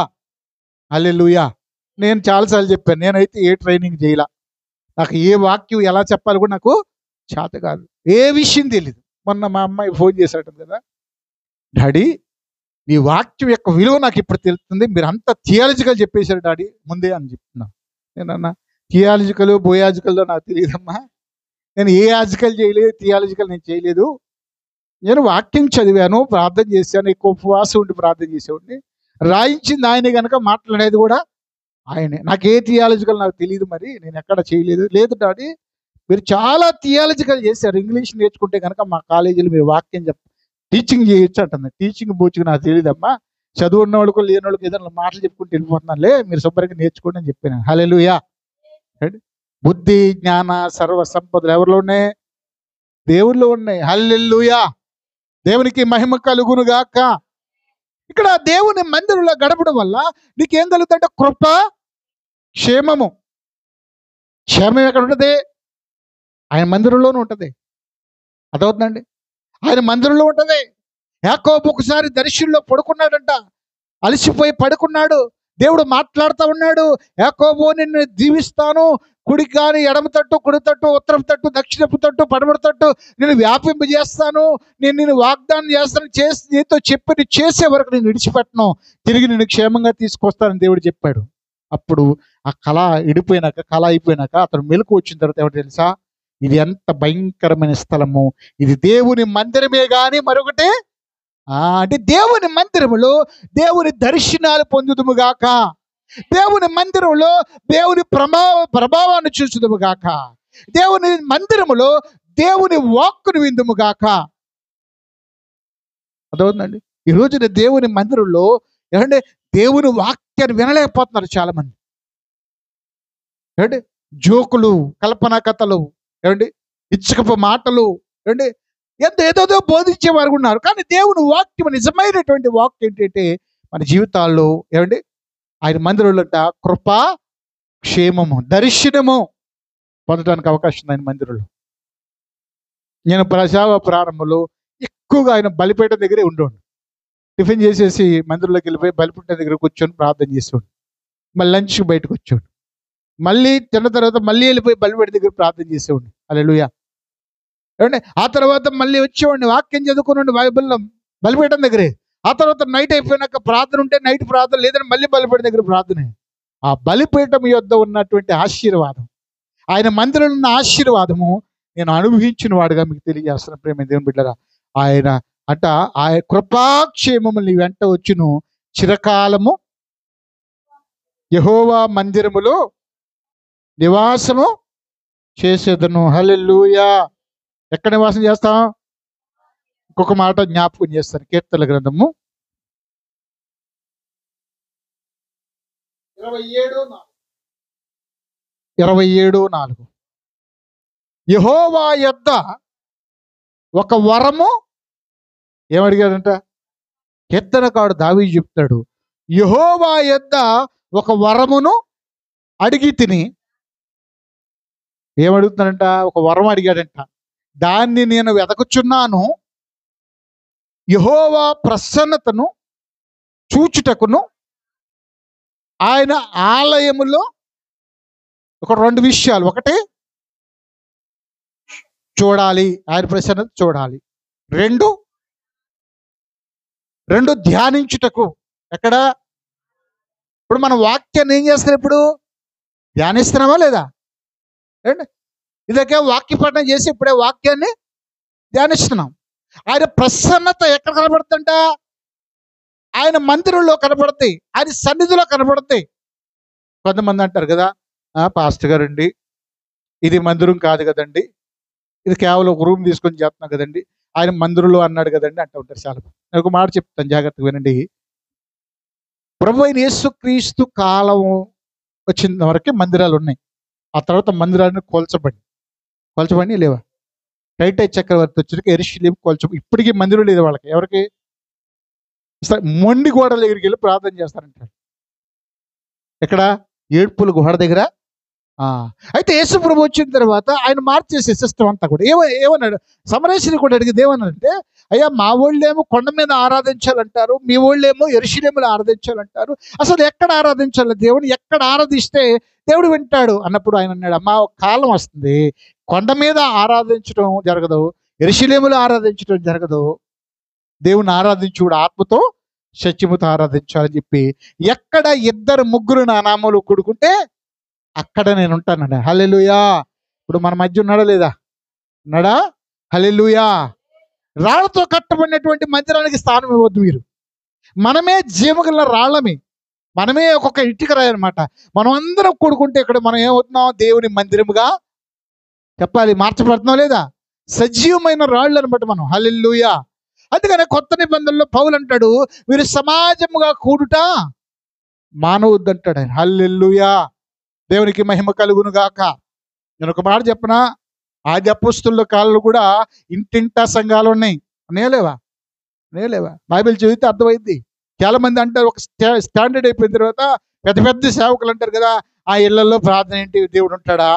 [SPEAKER 1] హల్లెలూయా. నేను చాలాసార్లు చెప్పాను, నేనైతే ఏ ట్రైనింగ్ చేయలా. నాకు ఏ వాక్యం ఎలా చెప్పాలి కూడా నాకు చేత కాదు, ఏ విషయం తెలియదు. మొన్న మా అమ్మాయి ఫోన్ చేశాడు కదా, డాడీ ఈ వాక్యం యొక్క విలువ నాకు ఇప్పుడు తెలుస్తుంది, మీరు అంత థియాలజికల్ చెప్పేశారు డాడీ ముందే అని చెప్తున్నా. నేనన్నా థియాలజికల్ బోయాజికల్లో నాకు తెలియదమ్మా, నేను ఏ యాజికల్ చేయలేదు, థియాలజికల్ నేను చేయలేదు. నేను వాక్యం చదివాను, ప్రార్థన చేశాను, ఎక్కువ ఉపవాసం ఉండి ప్రార్థన చేసేవాడిని, రాయించింది ఆయనే కనుక మాట్లాడేది కూడా ఆయనే. నాకు ఏ థియాలజికల్ నాకు తెలియదు, మరి నేను ఎక్కడ చేయలేదు. లేదు డాడీ మీరు చాలా థియాలజికల్ చేశారు. ఇంగ్లీష్ నేర్చుకుంటే కనుక మా కాలేజీలో మీరు వాక్యం టీచింగ్ చేయొచ్చు అంటుంది. టీచింగ్ బూచింగ్ నాకు తెలియదమ్మా, చదువు ఉన్న వాళ్ళకు లేని వాళ్ళకి ఏదైనా మాటలు చెప్పుకుంటూ వెళ్ళిపోతున్నారులే, మీరు శుభ్రంగా నేర్చుకోండి అని చెప్పాను. హల్లెలూయా. బుద్ధి జ్ఞాన సర్వ సంపదలు ఎవరిలో ఉన్నాయి? దేవుల్లో ఉన్నాయి. హల్లెలూయా. దేవునికి మహిమ కలుగును గాక. ఇక్కడ దేవుని మందిరంలో గడపడం వల్ల నీకేం కలుగుతుందంటే కృప, క్షేమము. క్షేమం ఎక్కడ ఉంటుంది? ఆయన మందిరంలోనూ ఉంటుంది. అదవుతుందండి, ఆయన మందిరంలో ఉంటుంది. యాకోబు ఒకసారి దర్శనంలో పడుకున్నాడంట, అలసిపోయి పడుకున్నాడు. దేవుడు మాట్లాడుతూ ఉన్నాడు, యాకోబు నిన్ను దీవిస్తాను, కుడి కానీ ఎడమ తట్టు, కుడి తట్టు, ఉత్తరం తట్టు, దక్షిణపు తట్టు, పడమర తట్టు నేను వ్యాపింపజేస్తాను, నేను నిన్ను వాగ్దానం చేస్తాను, చేసి నీతో చెప్పి చేసే వరకు నేను విడిచిపెట్టను, తిరిగి నేను క్షేమంగా తీసుకొస్తానని దేవుడు చెప్పాడు. అప్పుడు ఆ కళ ఇడిపోయినాక, కళ అయిపోయినాక అతను మెలకు వచ్చిన తర్వాత ఏమిటి తెలుసా? ఇది ఎంత భయంకరమైన స్థలము, ఇది దేవుని మందిరమే కానీ మరొకటి అంటే దేవుని మందిరములో దేవుని దర్శనాలు పొందుదుము గాక, దేవుని మందిరంలో దేవుని ప్రభావాన్ని చూసుదుము గాక, దేవుని మందిరములో దేవుని వాక్కును విందుము గాక. అదవుతుందండి. ఈ రోజున దేవుని మందిరంలో ఏమంటే దేవుని వాక్యాన్ని వినలేకపోతున్నారు చాలా మంది. ఏమంటే జోకులు, కల్పనా కథలు, ఏమండి ఇచ్చకపు మాటలు, ఏమండి ఏదోదో బోధించేవారు ఉన్నారు. కానీ దేవుని వాక్యం, నిజమైనటువంటి వాక్యం ఏంటంటే మన జీవితాల్లో ఏమండి ఆయన మందిరంలో కృప, క్షేమము, దర్శనము పొందడానికి అవకాశం ఉంది ఆయన మందిరంలో. నేను ప్రారంభంలో ఎక్కువగా ఆయన బలిపీఠం దగ్గరే ఉండేవాడు. టిఫిన్ చేసేసి మందిరంలోకి వెళ్ళిపోయి బలిపీఠం దగ్గర కూర్చొని ప్రార్థన చేసేవాడు. మళ్ళీ లంచ్కి బయటకు వచ్చేవాడు. మళ్ళీ తిన్న తర్వాత మళ్ళీ వెళ్ళిపోయి బలిపీఠం దగ్గర ప్రార్థన చేసేవాడిని. హల్లెలూయా. ఏమంటే ఆ తర్వాత మళ్ళీ వచ్చేవాడిని, వాక్యం చదువుకుని బైబిల్లో బలిపీఠం దగ్గరే. ఆ తర్వాత నైట్ అయిపోయినాక ప్రార్థన ఉంటే నైట్ ప్రార్థన, లేదని మళ్ళీ బలిపీఠం దగ్గర ప్రార్థనే. ఆ బలిపీఠం యొద్ద ఉన్నటువంటి ఆశీర్వాదం, ఆయన మందిరంలో ఉన్న ఆశీర్వాదము నేను అనుభవించిన వాడుగా మీకు తెలియజేస్తున్న ప్రేమ దేవుని బిడ్డరా. ఆయన ఆయన కృపాక్షేమము నీ వెంట వచ్చును, చిరకాలము యెహోవా మందిరములో నివాసము చేసేదను. హల్లెలూయా. ఎక్కడ నివాసం చేస్తాం? ఇంకొక మాట జ్ఞాపకం చేస్తాను. కీర్తనల గ్రంథము 27:4 యెహోవా యొద్ద ఒక వరము ఏమడిగాడంట? కీర్తనకారుడు దావీదు చెప్తాడు, యెహోవా యొద్ద ఒక వరమును అడిగి తిని. ఏమడుగుతున్నాడంట? ఒక వరం అడిగాడంట. దాన్ని నేను వెతకుచున్నాను, యెహోవా ప్రసన్నతను చూచుటకును ఆయన ఆలయములో. ఒక 2 విషయాలు. ఒకటి చూడాలి, ఆయన ప్రసన్నత చూడాలి. రెండు ధ్యానించుటకు. ఎక్కడ? ఇప్పుడు మన వాక్యాన్ని ఏం చేస్తారు? ఇప్పుడు ధ్యానిస్తున్నామా లేదా? ఇదకే వాక్య పఠనం చేసి ఇప్పుడే వాక్యాన్ని ధ్యానిస్తున్నాం. ఆయన ప్రసన్నత ఎక్కడ కనబడుతుందంట? ఆయన మందిరంలో కనబడతాయి, ఆయన సన్నిధిలో కనబడతాయి. కొంతమంది అంటారు కదా, పాస్టర్ గారండి ఇది మందిరం కాదు కదండి, ఇది కేవలం ఒక రూమ్ తీసుకొని చేస్తున్నాం కదండి, ఆయన మందిరంలో అన్నాడు కదండి అంటూ ఉంటారు చాలా మంది. నేను ఒక మాట చెప్తాను, జాగ్రత్తగా వినండి. ప్రభువైన యేసుక్రీస్తు కాలం వచ్చిన వరకే మందిరాలు ఉన్నాయి. ఆ తర్వాత మందిరాలను కోల్చబడి లేవా? టైటై చక్రవర్తి వచ్చేసరికి యెరూషలేము ఇప్పటికీ మందిరం లేదు వాళ్ళకి. ఎవరికి? మొండి గోడల దగ్గరికి వెళ్ళి ప్రార్థన చేస్తారంటారు. ఎక్కడ? ఏడ్పుల గోడ దగ్గర. అయితే యేసు ప్రభు వచ్చిన తర్వాత ఆయన మార్చేసే సిస్టమ్ అంతా కూడా ఏమన్నాడు? సమరయేశ్వరుని కూడా అడిగింది ఏమన్నాడంటే, అయ్యా మా వాళ్ళేమో కొండ మీద ఆరాధించాలంటారు, మీ వాళ్ళేమో యెరూషలేములో ఆరాధించాలంటారు, అసలు ఎక్కడ ఆరాధించాలి దేవుడు? ఎక్కడ ఆరాధిస్తే దేవుడు వింటాడు అన్నప్పుడు ఆయన అన్నాడు, అమ్మా ఒక కాలం వస్తుంది, కొండ మీద ఆరాధించడం జరగదు, యెరూషలేములో ఆరాధించడం జరగదు, దేవుని ఆరాధించుడు ఆత్మతో సత్యముతో ఆరాధించాలని చెప్పి, ఎక్కడ 2-3 నా నామములో కూడుకుంటే అక్కడ నేను ఉంటానండి. హల్లెలూయా. ఇప్పుడు మన మధ్య ఉన్నాడా లేదా? ఉన్నాడా? హల్లెలూయా. రాళ్లతో కట్టబడినటువంటి మందిరానికి స్థానం ఇవ్వద్దు మీరు. మనమే జీవగల రాళ్ళమి, మనమే ఒక్కొక్క ఇటుక రాయి అనమాట. మనం అందరం కూడుకుంటే ఇక్కడ మనం ఏమవుతున్నాం? దేవుని మందిరముగా చెప్పాలి, మార్చబడుతున్నాం లేదా? సజీవమైన రాళ్ళు అనమాట మనం. హల్లెలూయా. అందుకనే కొత్త నిబంధనలో పౌలు అంటాడు, మీరు సమాజముగా కూడుట మానవద్దంటాడు ఆయన. హల్లెలూయా. దేవునికి మహిమ కలుగును గాక. నేను ఒక మాట చెప్పనా, ఆది అపోస్తుల కాలంలో కూడా ఇంటింటా సంఘాలు ఉన్నాయి. నేలేవా? బైబిల్ చదివితే అర్థమైంది. చాలా మంది అంటారు, ఒక స్టాండర్డ్ అయిపోయిన తర్వాత పెద్ద పెద్ద సేవకులు అంటారు కదా, ఆ ఇళ్లలో ప్రార్థన ఏంటి, దేవుడు ఉంటాడా?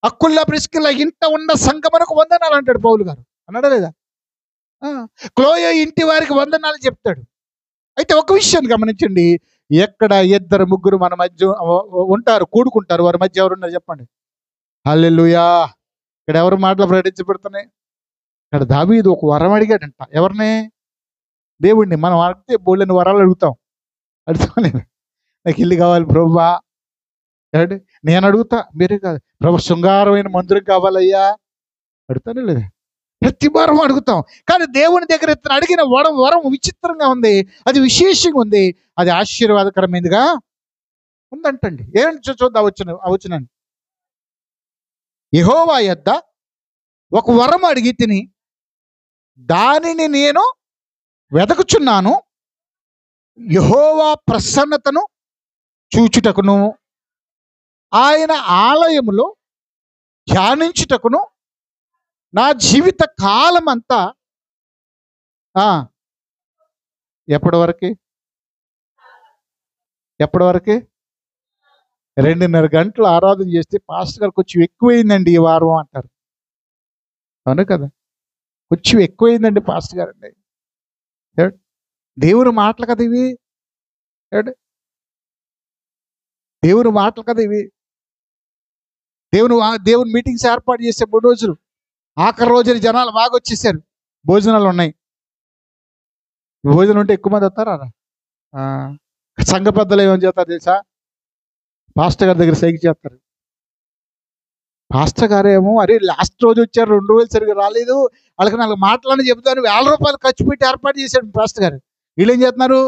[SPEAKER 1] అక్కుల్లా ప్రిస్కిల్లా ఇంట ఉన్న సంఘమునకు వందనాలు అంటాడు పౌలు గారు. అన్నాడా లేదా? క్లోయో ఇంటి వారికి వందనాలు చెప్తాడు. అయితే ఒక విషయం గమనించండి, ఎక్కడ ఇద్దరు ముగ్గురు మన మధ్య ఉంటారు, కూడుకుంటారు, వారి మధ్య ఎవరున్నారు చెప్పండి? హల్లెలూయా. ఇక్కడ ఎవరు మాటలు ప్రకటించబడుతున్నాయి? ఇక్కడ దావీదు ఒక వరం అడిగాడంట. ఎవరిని? దేవుడిని. మనం అడిగితే బోళ్ళని వరాలు అడుగుతాం. అడుగుతాలేదు. నాకు ఇల్లు కావాలి ప్రభువా. నేను అడుగుతా, మీరే కాదు. ప్రభు శృంగారమైన మందిరం కావాలయ్యా, అడుగుతానే లేదా? ప్రతి వారం అడుగుతాం. కానీ దేవుని దగ్గర ఇతను అడిగిన వరం విచిత్రంగా ఉంది, అది విశేషంగా ఉంది, అది ఆశీర్వాదకరమైనదిగా ఉందంటండి. ఏంటి చూద్దాం వచ్చినండి. యెహోవా యొద్ద ఒక వరం అడిగి తిని దానిని నేను వెదకుచున్నాను, యెహోవా ప్రసన్నతను చూచుటకును ఆయన ఆలయములో ధ్యానించుటకును నా జీవిత కాలం అంతా. ఎప్పటి వరకు? 2:30 గంటలు ఆరాధన చేస్తే పాస్టర్ గారు కొంచెం ఎక్కువైందండి ఈ వారం అంటారు. అవును కదా, కొంచెం ఎక్కువైందండి పాస్టర్ గారు అండి. దేవుని మాటలు కదా ఇవి. దేవుని మాటలు కదా ఇవి. దేవుని మీటింగ్స్ ఏర్పాటు చేసే 3 రోజులు, ఆఖరి రోజున జనాలు బాగా వచ్చేసారు, భోజనాలు ఉన్నాయి. భోజనం ఉంటే ఎక్కువ మంది వస్తారా? సంఘ పెద్దలు ఏమని చేస్తారు తెలుసా? పాస్టర్ గారి దగ్గర సైకి చేస్తారు. పాస్టర్ గారేమో, అరే లాస్ట్ రోజు వచ్చారు, 2 రోజులు సరిగ్గా రాలేదు, వాళ్ళకి 4 మాటలని చెబుతాను, ₹1000 ఖర్చు పెట్టి ఏర్పాటు చేశాడు పాస్టర్ గారు. వీళ్ళు ఏం చేస్తున్నారు?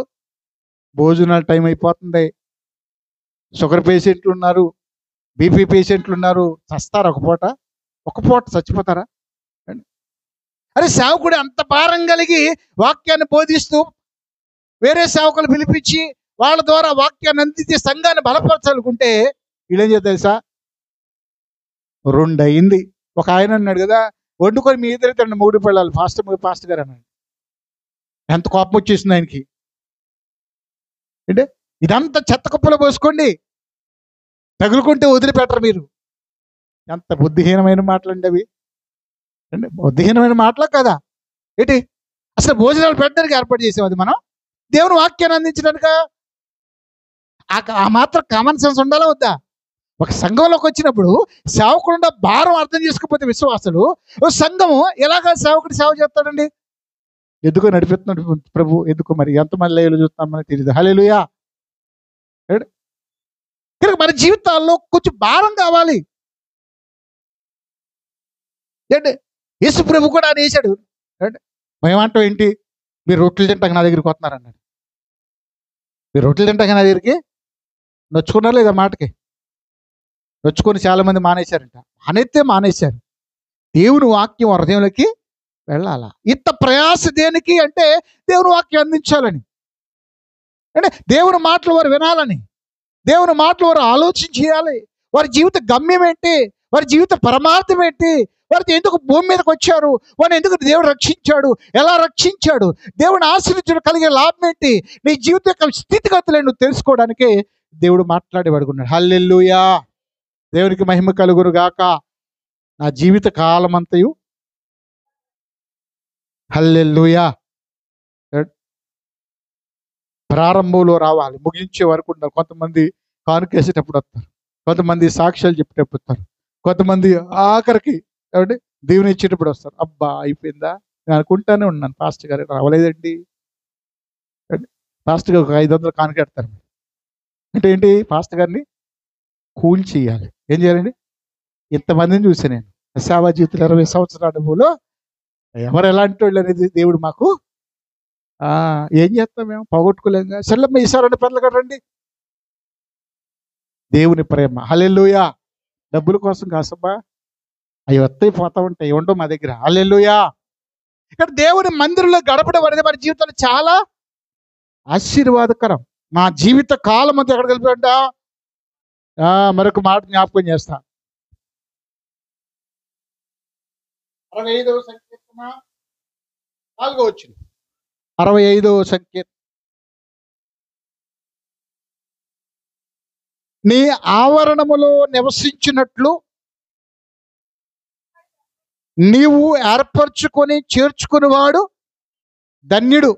[SPEAKER 1] భోజనాలు టైం అయిపోతుంది, షుగర్ పేషెంట్లు ఉన్నారు, బీపీ పేషెంట్లు ఉన్నారు, చస్తారు ఒక పూట చచ్చిపోతారా? అరే సేవకుడు అంత భారం కలిగి వాక్యాన్ని బోధిస్తూ వేరే సేవకులు పిలిపించి వాళ్ళ ద్వారా వాక్యాన్ని అందించి సంఘాన్ని బలపరచాలనుకుంటే వీళ్ళేం చేస్తారు తెలుసా? 2 అయింది. ఒక ఆయన అన్నాడు కదా, వండుకొని మీ ఇద్దరు తిండి 3 పిల్లలు పాస్టర్ గారు అన్నాడు. ఎంత కోపం వచ్చేసింది ఆయనకి. అంటే ఇదంతా చెత్త కుప్పలో పోసుకోండి, తగులుకుంటే వదిలిపెట్టరు మీరు. ఎంత బుద్ధిహీనమైన మాటలండి అవి. అంటే బుద్ధిహీనమైన మాటలు కదా ఏంటి? అసలు భోజనాలు పెట్టడానికి ఏర్పాటు చేసాం, అది మనం దేవుని వాక్యాన్ని అందించడానిక. ఆ మాత్రం కామన్ సెన్స్ ఉండాలా వద్దా? ఒక సంఘంలోకి వచ్చినప్పుడు సేవకుడు భారం అర్థం చేసుకోకపోతే విశ్వాసులు, సంఘము ఎలాగా సేవకుడు సేవ చేస్తాడండి? ఎందుకో నడిపిస్తున్నాడు ప్రభు, ఎందుకో మరి ఎంతమంది లైవ్లు చూస్తాం మనకు తెలియదు. హల్లెలూయా. మన జీవితాల్లో కొంచెం భారం కావాలి. ఏంటి యేసు ప్రభు కూడా అని వేసాడు. మేమంటాం ఏంటి, మీరు రొట్టెలు తింటాక నా దగ్గరికి వస్తున్నారు అన్నాడు. మీరు రొట్టెలు తింటాక నా దగ్గరికి నొచ్చుకున్నారు లేదా? మాటకి నొచ్చుకొని చాలా మంది మానేశారంట. మానేశారు. దేవుని వాక్యం హృదయంలోకి వెళ్ళాలా? ఇంత ప్రయాస దేనికి అంటే దేవుని వాక్యం అందించాలని, అంటే దేవుని మాటలు వారు వినాలని, దేవుని మాటలు వారు ఆలోచన చేయాలి. వారి జీవిత గమ్యం ఏంటి, వారి జీవిత పరమార్థం ఏంటి, వారితో ఎందుకు భూమి మీదకి వచ్చారు, వారిని ఎందుకు దేవుడు రక్షించాడు, ఎలా రక్షించాడు, దేవుని ఆశీర్వదించడం కలిగే లాభం ఏంటి, నీ జీవితం యొక్క స్థితిగతులను నువ్వు తెలుసుకోవడానికి దేవుడు మాట్లాడి పడుకున్నాడు. హల్లెలూయా. దేవునికి మహిమ కలుగును గాక. నా జీవిత కాలం అంతయు హల్లెలూయా ప్రారంభంలో రావాలి, ముగించే వరకు ఉండాలి. కొంతమంది కానుకేసేటప్పుడు వస్తారు, కొంతమంది సాక్ష్యాలు చెప్పేటప్పుడు వస్తారు, కొంతమంది ఆఖరికి కాబట్టి దేవుని ఇచ్చేటప్పుడు వస్తారు. అబ్బా అయిపోయిందా నేను అనుకుంటానే ఉన్నాను, పాస్టర్ గారు రావలేదండి. పాస్టర్ గారు ఒక 500 కానుకెడతారు. అంటే ఏంటి? పాస్టర్ గారిని కూల్ చేయాలి. ఏం చేయాలండి? ఇంతమందిని చూసాను నేను సేవా జీవితంలో 20 సంవత్సరాల అనుభవంలో, ఎవరు ఎలాంటి వాళ్ళు అనేది దేవుడు మాకు ఏం చేస్తాం, మేము పోగొట్టుకోలేంగా. సెల్లమ్మ ఈసారి 2 పెద్దలు కట్టండి, దేవుని ప్రేమ. హల్లెలూయా. డబ్బుల కోసం కాసబ్బా, అవి వస్తాయి పోతా ఉంటాయి, ఉండవు మా దగ్గర. హల్లెలూయా. ఇక్కడ దేవుని మందిరంలో గడపడం అనేది మన జీవితంలో చాలా ఆశీర్వాదకరం. మా జీవిత కాలం అంతా ఎక్కడ కలిపి మరొక మాట జ్ఞాపకం చేస్తా. 65వ సంకీర్తన 4వ వచనం. 65వ సంకీర్తన. నీ ఆవరణములో నివసించినట్లు నీవు ఏర్పరచుకొని చేర్చుకునేవాడు ధన్యుడు.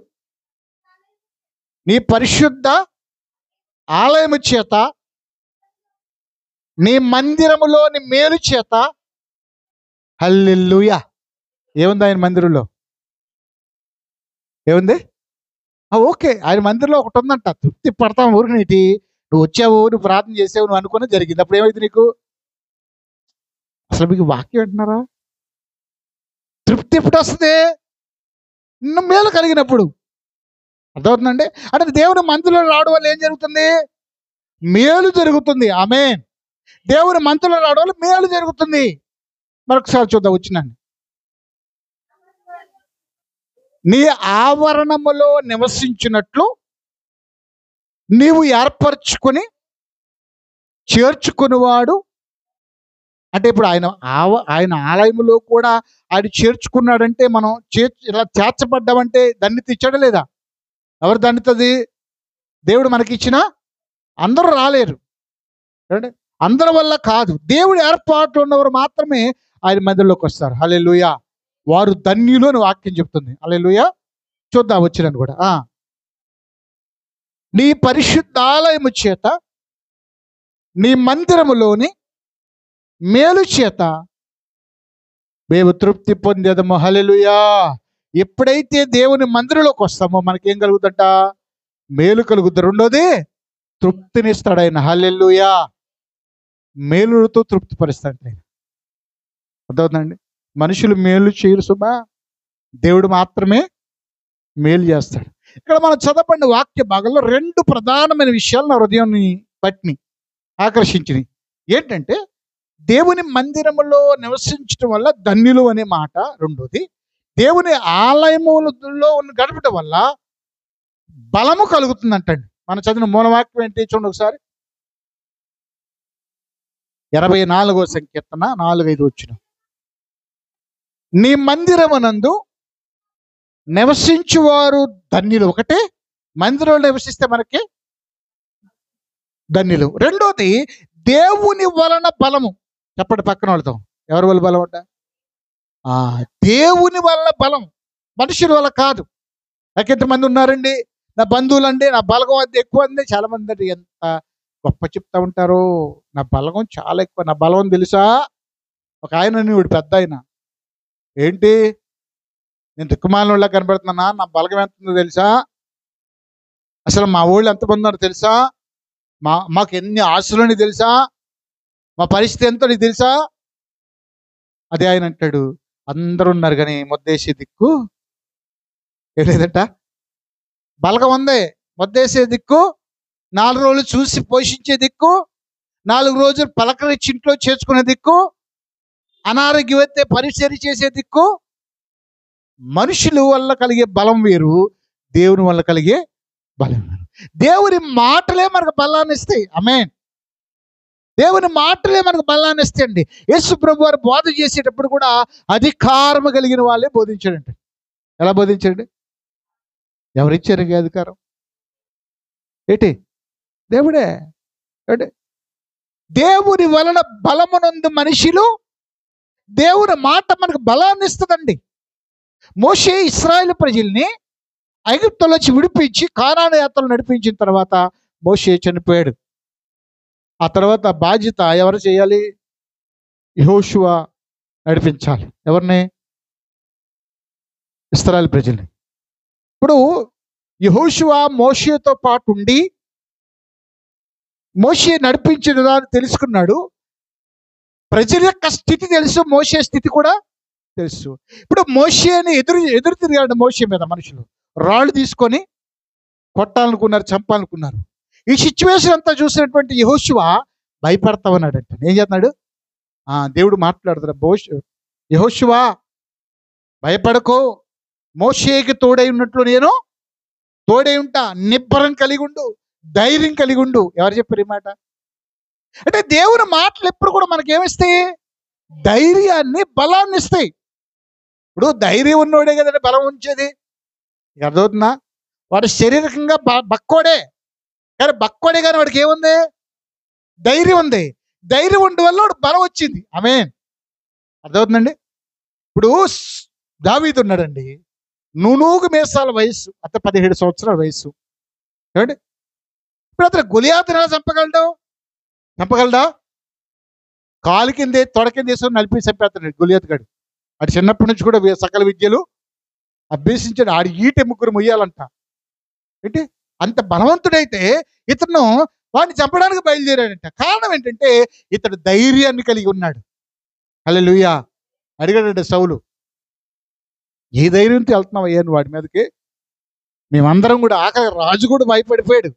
[SPEAKER 1] నీ పరిశుద్ధ ఆలయము చేత, నీ మందిరములోని మేలు చేత. హల్లెలూయా. ఏముంది ఆయన మందిరంలో? ఏముంది? ఓకే, ఆయన మందిరంలో ఒకటి ఉందంట. తృప్తి పడతాం ఊరికి. నీటి నువ్వు వచ్చావు, నువ్వు ప్రార్థన చేసావు, నువ్వు అనుకుని జరిగింది. అప్పుడు ఏమైంది నీకు? అసలు మీకు వాక్యం అంటున్నారా? తృప్తి ఎప్పుడు వస్తుంది? నిన్ను మేలు కలిగినప్పుడు. అర్థమవుతుందండి? అంటే దేవుని మందిరంలో రావడం వల్ల ఏం జరుగుతుంది? మేలు జరుగుతుంది. ఆమేన్. దేవుని మందిరంలో రావడం వల్ల మేలు జరుగుతుంది. మరొకసారి చూద్దాం వచ్చినాన్ని. నీ ఆవరణములో నివసించినట్లు నీవు ఏర్పరచుకొని చేర్చుకునేవాడు. అంటే ఇప్పుడు ఆయన ఆలయంలో కూడా ఆయన చేర్చుకున్నాడంటే, మనం ఇలా చేర్చబడ్డామంటే ధన్యత ఇచ్చాడా లేదా? ఎవరు ధన్యతది? దేవుడు మనకి ఇచ్చిన. అందరూ రాలేరు, అందరి వల్ల కాదు. దేవుడి ఏర్పాట్లు ఉన్నవారు మాత్రమే ఆయన మందిరంలోకి వస్తారు. హల్లెలూయా. వారు ధన్యులు అని వాక్యం చెప్తుంది. హల్లెలూయా. చూద్దాం వచ్చినాను కూడా. నీ పరిశుద్ధాలయము చేత, నీ మందిరములోని మేలు చేత మేము తృప్తి పొందేదము. హల్లెలూయా. ఎప్పుడైతే దేవుని మందిరంలోకి వస్తామో మనకేం కలుగుతుంట? మేలు కలుగుతుంది. రెండోది తృప్తినిస్తాడు ఆయన. హల్లెలూయా. మేలుతో తృప్తి పరిస్తాడు ఆయన. అర్థవుతుందండి? మనుషులు మేలు చేయరు సుమా, దేవుడు మాత్రమే మేలు చేస్తాడు. ఇక్కడ మనం చదవబడిన వాక్య భాగంలో 2 ప్రధానమైన విషయాలు నా హృదయాన్ని పట్టిని ఆకర్షించినాయి. ఏంటంటే, దేవుని మందిరములో నివసించడం వల్ల ధన్యులు అనే మాట. రెండోది, దేవుని ఆలయములో గడపడం వల్ల బలము కలుగుతుందంటండి. మనం చదివిన మూలవాక్యం ఏంటి చూడండి ఒకసారి. 84వ సంకీర్తన 4-5 వచనం. నీ మందిరమునందు నివసించువారు ధన్యులు. ఒకటే, మందిరంలో నివసిస్తే మనకి ధన్యులు. రెండోది, దేవుని వలన బలము. చెప్పండి పక్కన వాళ్ళతో, ఎవరి వల్ల బలం అంట? దేవుని వల్ల బలం, మనుషుల వల్ల కాదు. నాకు ఎంతమంది ఉన్నారండి నా బంధువులు అండి, నా బలగం అంత ఎక్కువ అండి. చాలా మంది అండి ఎంత గొప్ప చెప్తా ఉంటారు, నా బలగం చాలా ఎక్కువ, నా బలం తెలుసా. ఒక ఆయన నీవుడు పెద్ద ఆయన, ఏంటి నేను దిక్కుమాలినోళ్ళ కనబడుతున్నా, నా బలగం ఎంత ఉందో తెలుసా, అసలు మా ఊళ్ళు ఎంతమంది ఉన్నారో తెలుసా, మాకు ఎన్ని ఆశలని తెలుసా, మా పరిస్థితి ఎంతో నీకు తెలుసా. అదే ఆయన అంటాడు, అందరూ ఉన్నారు కానీ ముద్దేసే దిక్కు ఏం లేదట. బలగం ఉంది, ముద్దేసే దిక్కు, 4 రోజులు చూసి పోషించే దిక్కు, 4 రోజులు పలకరించి ఇంట్లో చేర్చుకునే దిక్కు, అనారోగ్యం అయితే పరిచర్య చేసే దిక్కు. మనుషుల వల్ల కలిగే బలం వేరు, దేవుని వల్ల కలిగే బలం వేరు. దేవుని మాటలే మనకు బలాన్ని ఇస్తాయి. ఆమేన్. దేవుని మాటలే మనకు బలాన్ని ఇస్తాయండి. యేసు ప్రభు వారు బోధ చేసేటప్పుడు కూడా అధికారం కలిగిన వాళ్ళే బోధించాడండి. ఎలా బోధించాడండి? ఎవరిచ్చారు ఈ అధికారం? ఏంటి? దేవుడే. అంటే దేవుని వలన బలమునందు మనుషులు, దేవుని మాట మనకు బలాన్ని ఇస్తుందండి. మోషే ఇశ్రాయేలు ప్రజల్ని ఐగుప్తులోంచి విడిపించి కానాను యాత్రలు నడిపించిన తర్వాత మోషే చనిపోయాడు. ఆ తర్వాత బాధ్యత ఎవరు చేయాలి? యెహోషువ నడిపించాలి. ఎవరిని? ఇశ్రాయేలు ప్రజల్ని. ఇప్పుడు యెహోషువ మోషేతో పాటు ఉండి మోషే నడిపించిన విధానం తెలుసుకున్నాడు. ప్రజల యొక్క స్థితి తెలుసు, మోషే స్థితి కూడా తెలుసు. ఇప్పుడు మోషేని ఎదురు తిరిగాడు మోషే మీద మనుషులు. రాళ్ళు తీసుకొని కొట్టాలనుకున్నారు, చంపాలనుకున్నారు. ఈ సిచ్యువేషన్ అంతా చూసినటువంటి యెహోషువ భయపడతామన్నాడంట. ఏం చేస్తున్నాడు? దేవుడు మాట్లాడుతున్నాడు, యెహోషువా భయపడకో, మోషేకి తోడై ఉన్నట్లు నేను తోడై ఉంటా, నిబ్బరం కలిగి ఉండు, ధైర్యం కలిగి ఉండు. ఎవరు చెప్పారు ఈ మాట? అంటే దేవుని మాటలు ఎప్పుడు కూడా మనకేమిస్తాయి? ధైర్యాన్ని, బలాన్ని ఇస్తాయి. ఇప్పుడు ధైర్యం ఉన్నోడే కదండి బలం ఉంచేది. అర్థమవుతుందా? వాడు శారీరకంగా బక్కోడే, కానీ వాడికి ఏముంది? ధైర్యం ఉంది. ధైర్యం ఉండే వల్ల వాడు బలం వచ్చింది. ఆమేన్. అర్థమవుతుందండి? ఇప్పుడు దావీదు ఉన్నాడండి, నూనూగు మీసాల వయసు, అతను 17 సంవత్సరాల వయసు. ఏమండి? ఇప్పుడు అతను గొలియాతుని ఎలా చంపగలడా? కాలు కిందే తొడ కింద వేసుకొని నలిపి చంపేస్తాడు గొలియాతు గాడు. అటు చిన్నప్పటి నుంచి కూడా సకల విద్యలు అభ్యసించాడు. ఆడి ఈటె ముగ్గురు మొయ్యాలంట. ఏంటి? అంత బలవంతుడైతే ఇతను వాడిని చంపడానికి బయలుదేరాడంట. కారణం ఏంటంటే ఇతడు ధైర్యాన్ని కలిగి ఉన్నాడు. హల్లెలూయా. అడిగాడంటే సౌలు, ఏ ధైర్యంతో వెళ్తున్నావు అయ్యా నువ్వు వాడి మీదకి? మేమందరం కూడా, ఆఖరి రాజు కూడా భయపడిపోయాడు.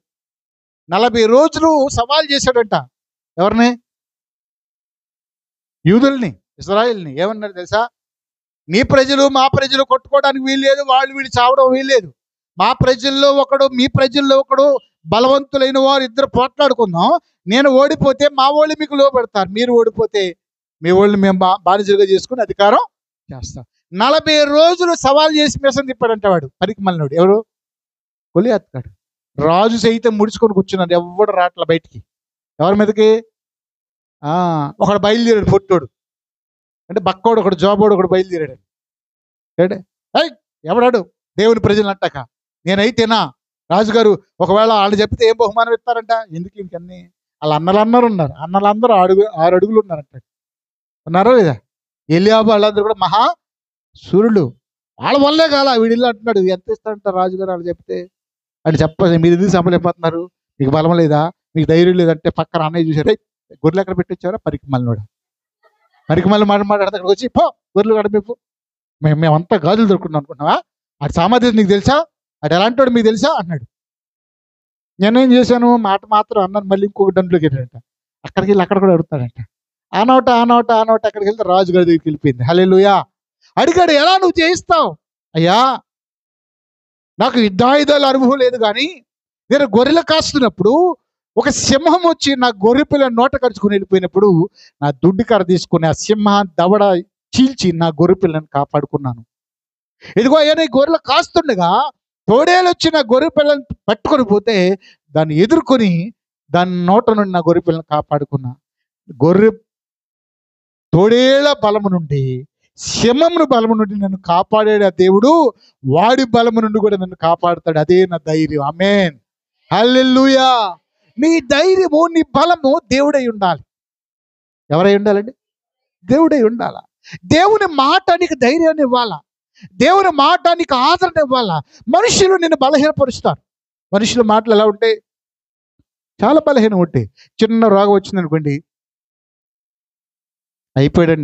[SPEAKER 1] 40 రోజులు సవాల్ చేశాడంట. ఎవరిని? యూదుల్ని, ఇశ్రాయేల్ని. ఏమన్నాడు తెలుసా? నీ ప్రజలు మా ప్రజలు కొట్టుకోవడానికి వీల్లేదు, వాళ్ళు వీళ్ళు చావడం వీల్లేదు. మా ప్రజల్లో ఒకడు, మీ ప్రజల్లో ఒకడు, బలవంతులైన వారు ఇద్దరు పోట్లాడుకుందాం. నేను ఓడిపోతే మా వాళ్ళు మీకు లోబడతారు, మీరు ఓడిపోతే మీ వాళ్ళని మేము బానిసలుగా చేసుకుని అధికారం చేస్తాం. 40 రోజులు సవాల్ చేసి మీసం తిప్పాడంట వాడు, పనికి మళ్ళీ. ఎవరు? గొలియాతు గాడు. రాజు సైతం ముడుచుకొని కూర్చున్నాడు, ఎవడు రాట్ల బయటికి. ఎవరి మీదకి? ఒకడు బయలుదేరాడు, పొట్టోడు అంటే బక్కోడు, ఒకడు జోబోడు, ఒకడు బయలుదేరాడు. అంటే ఎవడాడు? దేవుని ప్రజలు అంటాక నేనైతేనా రాజుగారు, ఒకవేళ వాళ్ళు చెప్తే ఏం బహుమానం ఇస్తారంట? ఎందుకు ఇంకన్నీ? వాళ్ళ అన్నలందరూ ఉన్నారు, అన్నలందరూ 6 అడుగులు ఉన్నారంట. ఉన్నారో లేదా? ఎలియాబు వాళ్ళందరూ కూడా మహా సూర్యుడు. వాళ్ళ వల్లే కాల వీడిల్లు అంటున్నాడు, ఎంత ఇస్తారంట రాజుగారు వాళ్ళు చెప్తే అని చెప్పాలి. మీరు ఎందుకు సంపలేకపోతున్నారు? మీకు బలం లేదా? మీకు ధైర్యం లేదంటే పక్కన అన్నయ్య చూసారు, గొర్రెలు ఎక్కడ పెట్టించారా? పరికి మళ్ళీ మాట్లాడితే అక్కడికి వచ్చి, పో గొర్రెలు కడపేపు, మేమంతా గాజులు దొరుకుతున్నాం అనుకుంటున్నావా? అటు సామర్థ్యం నీకు తెలుసా? అటు ఎలాంటి వాడు మీకు తెలుసా అన్నాడు. నేనేం చేశాను? మాట మాత్రం అన్నాను. మళ్ళీ ఇంకొక దండ్లోకి వెళ్ళాడంట. అక్కడికి వెళ్ళి అక్కడ కూడా అడుగుతాడంట. ఆ నోట అక్కడికి వెళ్తే రాజుగారి దగ్గరికి వెళ్ళిపోయింది. హల్లెలూయా. అడిగాడు, ఎలా నువ్వు చేయిస్తావు? అయ్యా, నాకు యుద్ధాయుధాల అనుభవం లేదు, కానీ నేను గొర్రెలు కాస్తున్నప్పుడు ఒక సింహం వచ్చి నా గొర్రె పిల్ల నోట కరుచుకుని వెళ్ళిపోయినప్పుడు నా దుడ్డు కర్ర తీసుకుని ఆ సింహం దవడ చీల్చి నా గొర్రె పిల్లని కాపాడుకున్నాను. ఇదిగో అయ్యా, గొర్రెలు కాస్తుండగా తోడేలు వచ్చి నా గొర్రె పిల్లని పట్టుకొని పోతే దాన్ని ఎదుర్కొని దాని నోట నుండి నా గొర్రె పిల్లని కాపాడుకున్నా. గొర్రె తోడేళ్ల బలము నుండి, సింహమును బలము నుండి నన్ను కాపాడాడు ఆ దేవుడు, వాడి బలము నుండి కూడా నన్ను కాపాడుతాడు. అదే నా ధైర్యం. ఆమేన్. హల్లెలూయా. నీ ధైర్యము, నీ బలము దేవుడై ఉండాలి. ఎవరై ఉండాలండి? దేవుడై ఉండాలా. దేవుని మాట నీకు ధైర్యాన్ని ఇవ్వాలా, దేవుని మాట నీకు ఆదరణ ఇవ్వాలా. మనుషులు నిన్ను బలహీనపరుస్తారు. మనుషుల మాటలు ఎలా ఉంటాయి? చాలా బలహీనం ఉంటాయి. చిన్న రోగం వచ్చింది అనుకోండి, అయిపోయాడు,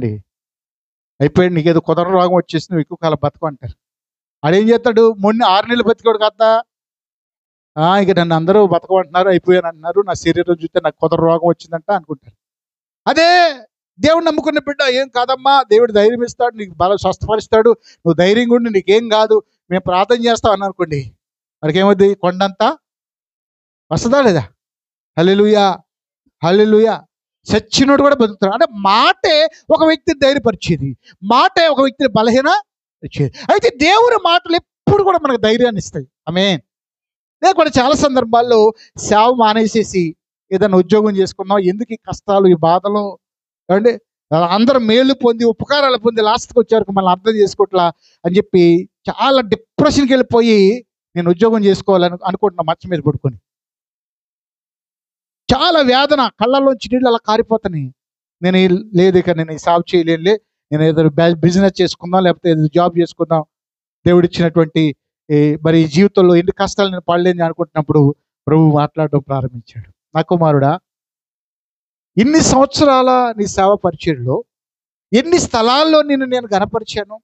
[SPEAKER 1] నీకేదో కుదర రోగం వచ్చేసి నువ్వు ఎక్కువ కాలం బతుకు అంటారు. ఆడేం చేస్తాడు? 6 నెలలు బతికాడు కదా, ఇక నన్ను అందరూ బతకమంటున్నారు, అయిపోయాను అంటున్నారు, నా శరీరం చూస్తే నాకు కుదర రోగం వచ్చిందంట అనుకుంటారు. అదే దేవుడు నమ్ముకున్న బిడ్డ, ఏం కాదమ్మా, దేవుడు ధైర్యం ఇస్తాడు, నీకు బలం స్వస్థపరుస్తాడు, నువ్వు ధైర్యంగా ఉండి, నీకేం కాదు, మేము ప్రార్థన చేస్తాం అని అనుకోండి, వాడికి ఏమవుద్ది? కొండంతా వస్తుందా లేదా? హల్లెలూయా. హల్లెలూయా. చచ్చినోడు కూడా బతుకుతాడు. అంటే మాటే ఒక వ్యక్తిని ధైర్యపరిచేది, మాటే ఒక వ్యక్తిని బలహీన ఇచ్చేది. అయితే దేవుని మాటలు ఎప్పుడు కూడా మనకు ధైర్యాన్ని ఇస్తాయి. ఆమేన్. నేను కూడా చాలా సందర్భాల్లో సేవ మానేసేసి ఏదైనా ఉద్యోగం చేసుకున్నాం, ఎందుకు ఈ కష్టాలు, ఈ బాధలు అంటే అందరూ మేలు పొంది ఉపకారాలు పొంది లాస్ట్కి వచ్చారు మళ్ళీ అర్థం చేసుకోవట్లా అని చెప్పి చాలా డిప్రెషన్కి వెళ్ళిపోయి నేను ఉద్యోగం చేసుకోవాలని అనుకుంటున్నా, మంచం మీద పడుకొని. చాలా వేదన, కళ్ళల్లోంచి నీళ్ళు అలా కారిపోతాయి. లేదు ఇక నేను ఈ సాగు చేయలేనులే, నేను ఏదైనా బిజినెస్ చేసుకుందాం, లేకపోతే ఏదో జాబ్ చేసుకుందాం, దేవుడిచ్చినటువంటి మరి ఈ జీవితంలో ఎన్ని కష్టాలు నేను పడలేని అనుకుంటున్నప్పుడు ప్రభు మాట్లాడడం ప్రారంభించాడు. నా కుమారుడా, ఇన్ని సంవత్సరాల నీ సేవ పరిచయంలో ఎన్ని స్థలాల్లో నేను గనపరిచాను,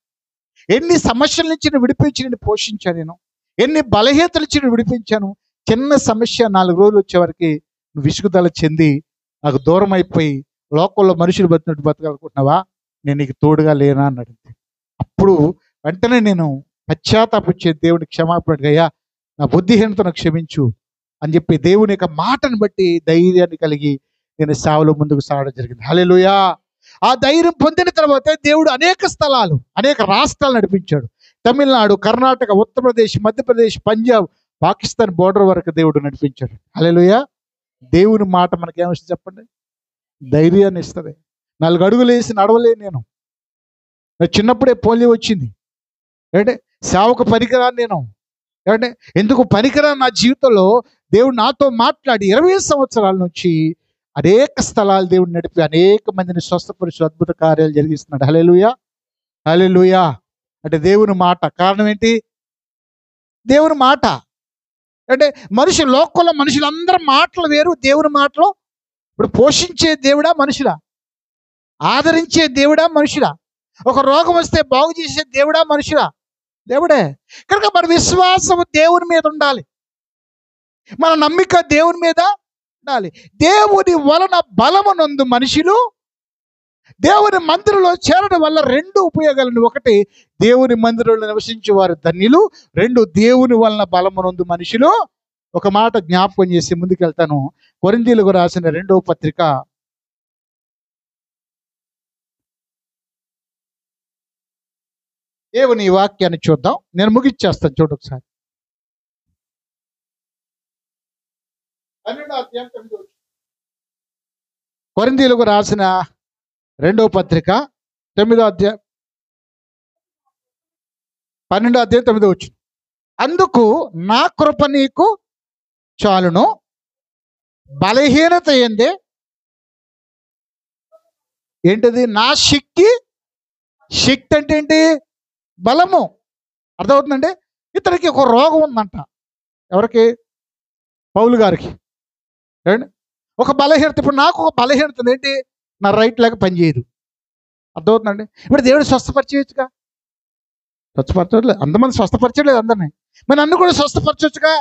[SPEAKER 1] ఎన్ని సమస్యల నుంచి నేను విడిపించి నేను పోషించాను, నేను ఎన్ని బలహీనతల నుంచి నేను విడిపించాను. చిన్న సమస్య 4 రోజులు వచ్చేవరకు నువ్వు విసుగుదల చెంది నాకు దూరం అయిపోయి లోకంలో మనుషులు బతినట్టు బతకాలనుకుంటున్నావా, నేను నీకు తోడుగా లేనా అన్నాడు. అప్పుడు వెంటనే నేను పశ్చాత్తాపొచ్చే దేవుడికి క్షమాపణ, అయ్యా నా బుద్ధిహీనతను క్షమించు అని చెప్పి దేవుని యొక్క మాటను బట్టి ధైర్యాన్ని కలిగి నేను సేవలో ముందుకు సాగడం జరిగింది. హల్లెలూయా. ఆ ధైర్యం పొందిన తర్వాత దేవుడు అనేక స్థలాలు, అనేక రాష్ట్రాలు నడిపించాడు. తమిళనాడు, కర్ణాటక, ఉత్తరప్రదేశ్, మధ్యప్రదేశ్, పంజాబ్, పాకిస్తాన్ బోర్డర్ వరకు దేవుడు నడిపించాడు. హల్లెలూయా. దేవుని మాట మనకేమిస్తుంది చెప్పండి? ధైర్యాన్ని ఇస్తుంది. 4 అడుగులు వేసి నడవలేను నేను. చిన్నప్పుడే పోలియో వచ్చింది. ఏంటంటే సేవకు పనికిరాను నేను. ఏమంటే ఎందుకు పనికిరాను? నా జీవితంలో దేవుడు నాతో మాట్లాడి 20 సంవత్సరాల నుంచి అనేక స్థలాలు దేవుడు నడిపి అనేక మందిని స్వస్థపరిచి అద్భుత కార్యాలు జరిగిస్తున్నాడు. హల్లెలూయా. హల్లెలూయా. అంటే దేవుని మాట. కారణం ఏంటి? దేవుని మాట. అంటే లోకంలో మనుషులందరూ మాటలు వేరు, దేవుని మాటలు. ఇప్పుడు పోషించే దేవుడా మనుషులా? ఆదరించే దేవుడా మనుషులా? ఒక రోగం వస్తే బాగు చేసే దేవుడా మనుషులా? దేవుడే. కనుక మన విశ్వాసం దేవుని మీద ఉండాలి, మన నమ్మిక దేవుని మీద ఉండాలి. దేవుని వలన బలమునందు మనుషులు దేవుని మందిరంలో చేరడం వల్ల 2 ఉపయోగాలు. 1, దేవుని మందిరంలో నివసించే వారు ధన్యులు. 2, దేవుని వలన బలమునందు మనుషులు. ఒక మాట జ్ఞాపకం చేసి ముందుకెళ్తాను. కొరింథీయులకు రాసిన 2వ పత్రిక, దేవుని వాక్యాన్ని చూద్దాం. నేను ముగిచ్చేస్తాను, చూడు ఒకసారి. 12వ అధ్యాయం 9వ వచనం. కొరింథీయులకు రాసిన 2వ పత్రిక 9వ అధ్యాయం 12వ అధ్యాయం 9వ వచనం. అందుకు నా కృప నీకు చాలును, బలహీనత ఏందే. ఏంటిది? నా శక్తి అంటే ఏంటి? బలము. అర్థమవుతుందండి? ఇతనికి ఒక రోగం ఉందంట. ఎవరికి? పౌలు గారికి. ఏమండి? ఒక బలహీనత. ఇప్పుడు నాకు ఒక బలహీనత ఉంది. ఏంటి? నా రైట్ లెగ్ పనిచేయదు. అర్థమవుతుందండి? ఇప్పుడు దేవుడు స్వస్థపరిచేయచ్చుగా. స్వస్థపరచలేదు, అంతమంది స్వస్థపరచలేదు అందరినీ. మరి నన్ను కూడా స్వస్థపరచవచ్చుగా.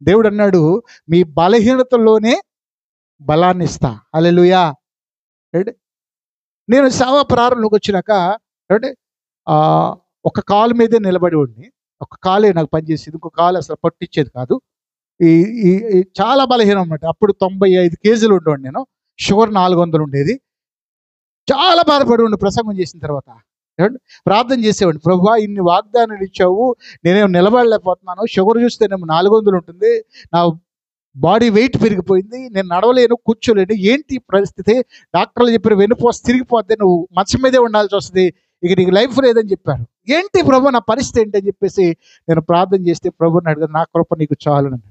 [SPEAKER 1] దేవుడు అన్నాడు, మీ బలహీనతల్లోనే బలాన్ని ఇస్తా. హల్లెలూయా. ఏంటి? నేను సేవా ప్రారంభంలోకి వచ్చినాక అంటే ఒక కాలు మీదే నిలబడి ఉండి, ఒక కాలే నాకు పనిచేసేది, ఇంకో కాలు అసలు పట్టించేది కాదు. ఈ ఈ చాలా బలహీనం అన్నమాట. అప్పుడు 95 కేజీలు ఉండేవాడు నేను. షుగర్ 400 ఉండేది. చాలా బాధపడి ఉండి ప్రసంగం చేసిన తర్వాత ప్రార్థన చేసేవాడిని. ప్రభువా, ఇన్ని వాగ్దానాలు ఇచ్చావు, నేనేమో నిలబడలేకపోతున్నాను. షుగర్ చూస్తేనేమో 400 ఉంటుంది, నా బాడీ వెయిట్ పెరిగిపోయింది, నేను నడవలేను, కూర్చోలేను. ఏంటి పరిస్థితి? డాక్టర్లు చెప్పారు వెన్నుపోస తిరిగిపోద్ది, నువ్వు మంచం మీదే ఉండాల్సి వస్తుంది, ఇక నీకు లైఫ్ లేదని చెప్పారు. ఏంటి ప్రభు నా పరిస్థితి ఏంటి అని చెప్పేసి నేను ప్రార్థన చేస్తే ప్రభుని అడిగాను, నా కృప నీకు చాలు అన్నాడు.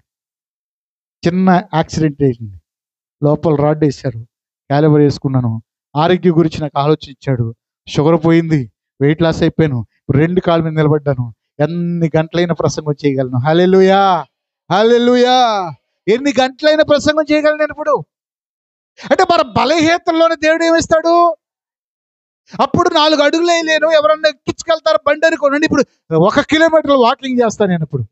[SPEAKER 1] చిన్న యాక్సిడెంట్ అయింది, లోపల రాడ్ వేశారు, క్యాలిబర్ వేసుకున్నాను. ఆరోగ్యం గురించి నాకు ఆలోచించాడు. షుగర్ పోయింది, వెయిట్ లాస్ అయిపోయాను, 2 కాళ్ళ మీద నిలబడ్డాను. ఎన్ని గంటలైన ప్రసంగం చేయగలను. హల్లెలూయా. హల్లెలూయా. ఎన్ని గంటలైన ప్రసంగం చేయగలను నేను ఇప్పుడు. అంటే మన బలహీనతల్లోనే దేవుడు ఏమిస్తాడు? అప్పుడు 4 అడుగులు వేయలేను, ఎవరన్నా ఎక్కించుకెళ్తారు బండి అనుకోనండి. ఇప్పుడు 1 కిలోమీటర్ వాకింగ్ చేస్తాను నేను ఇప్పుడు.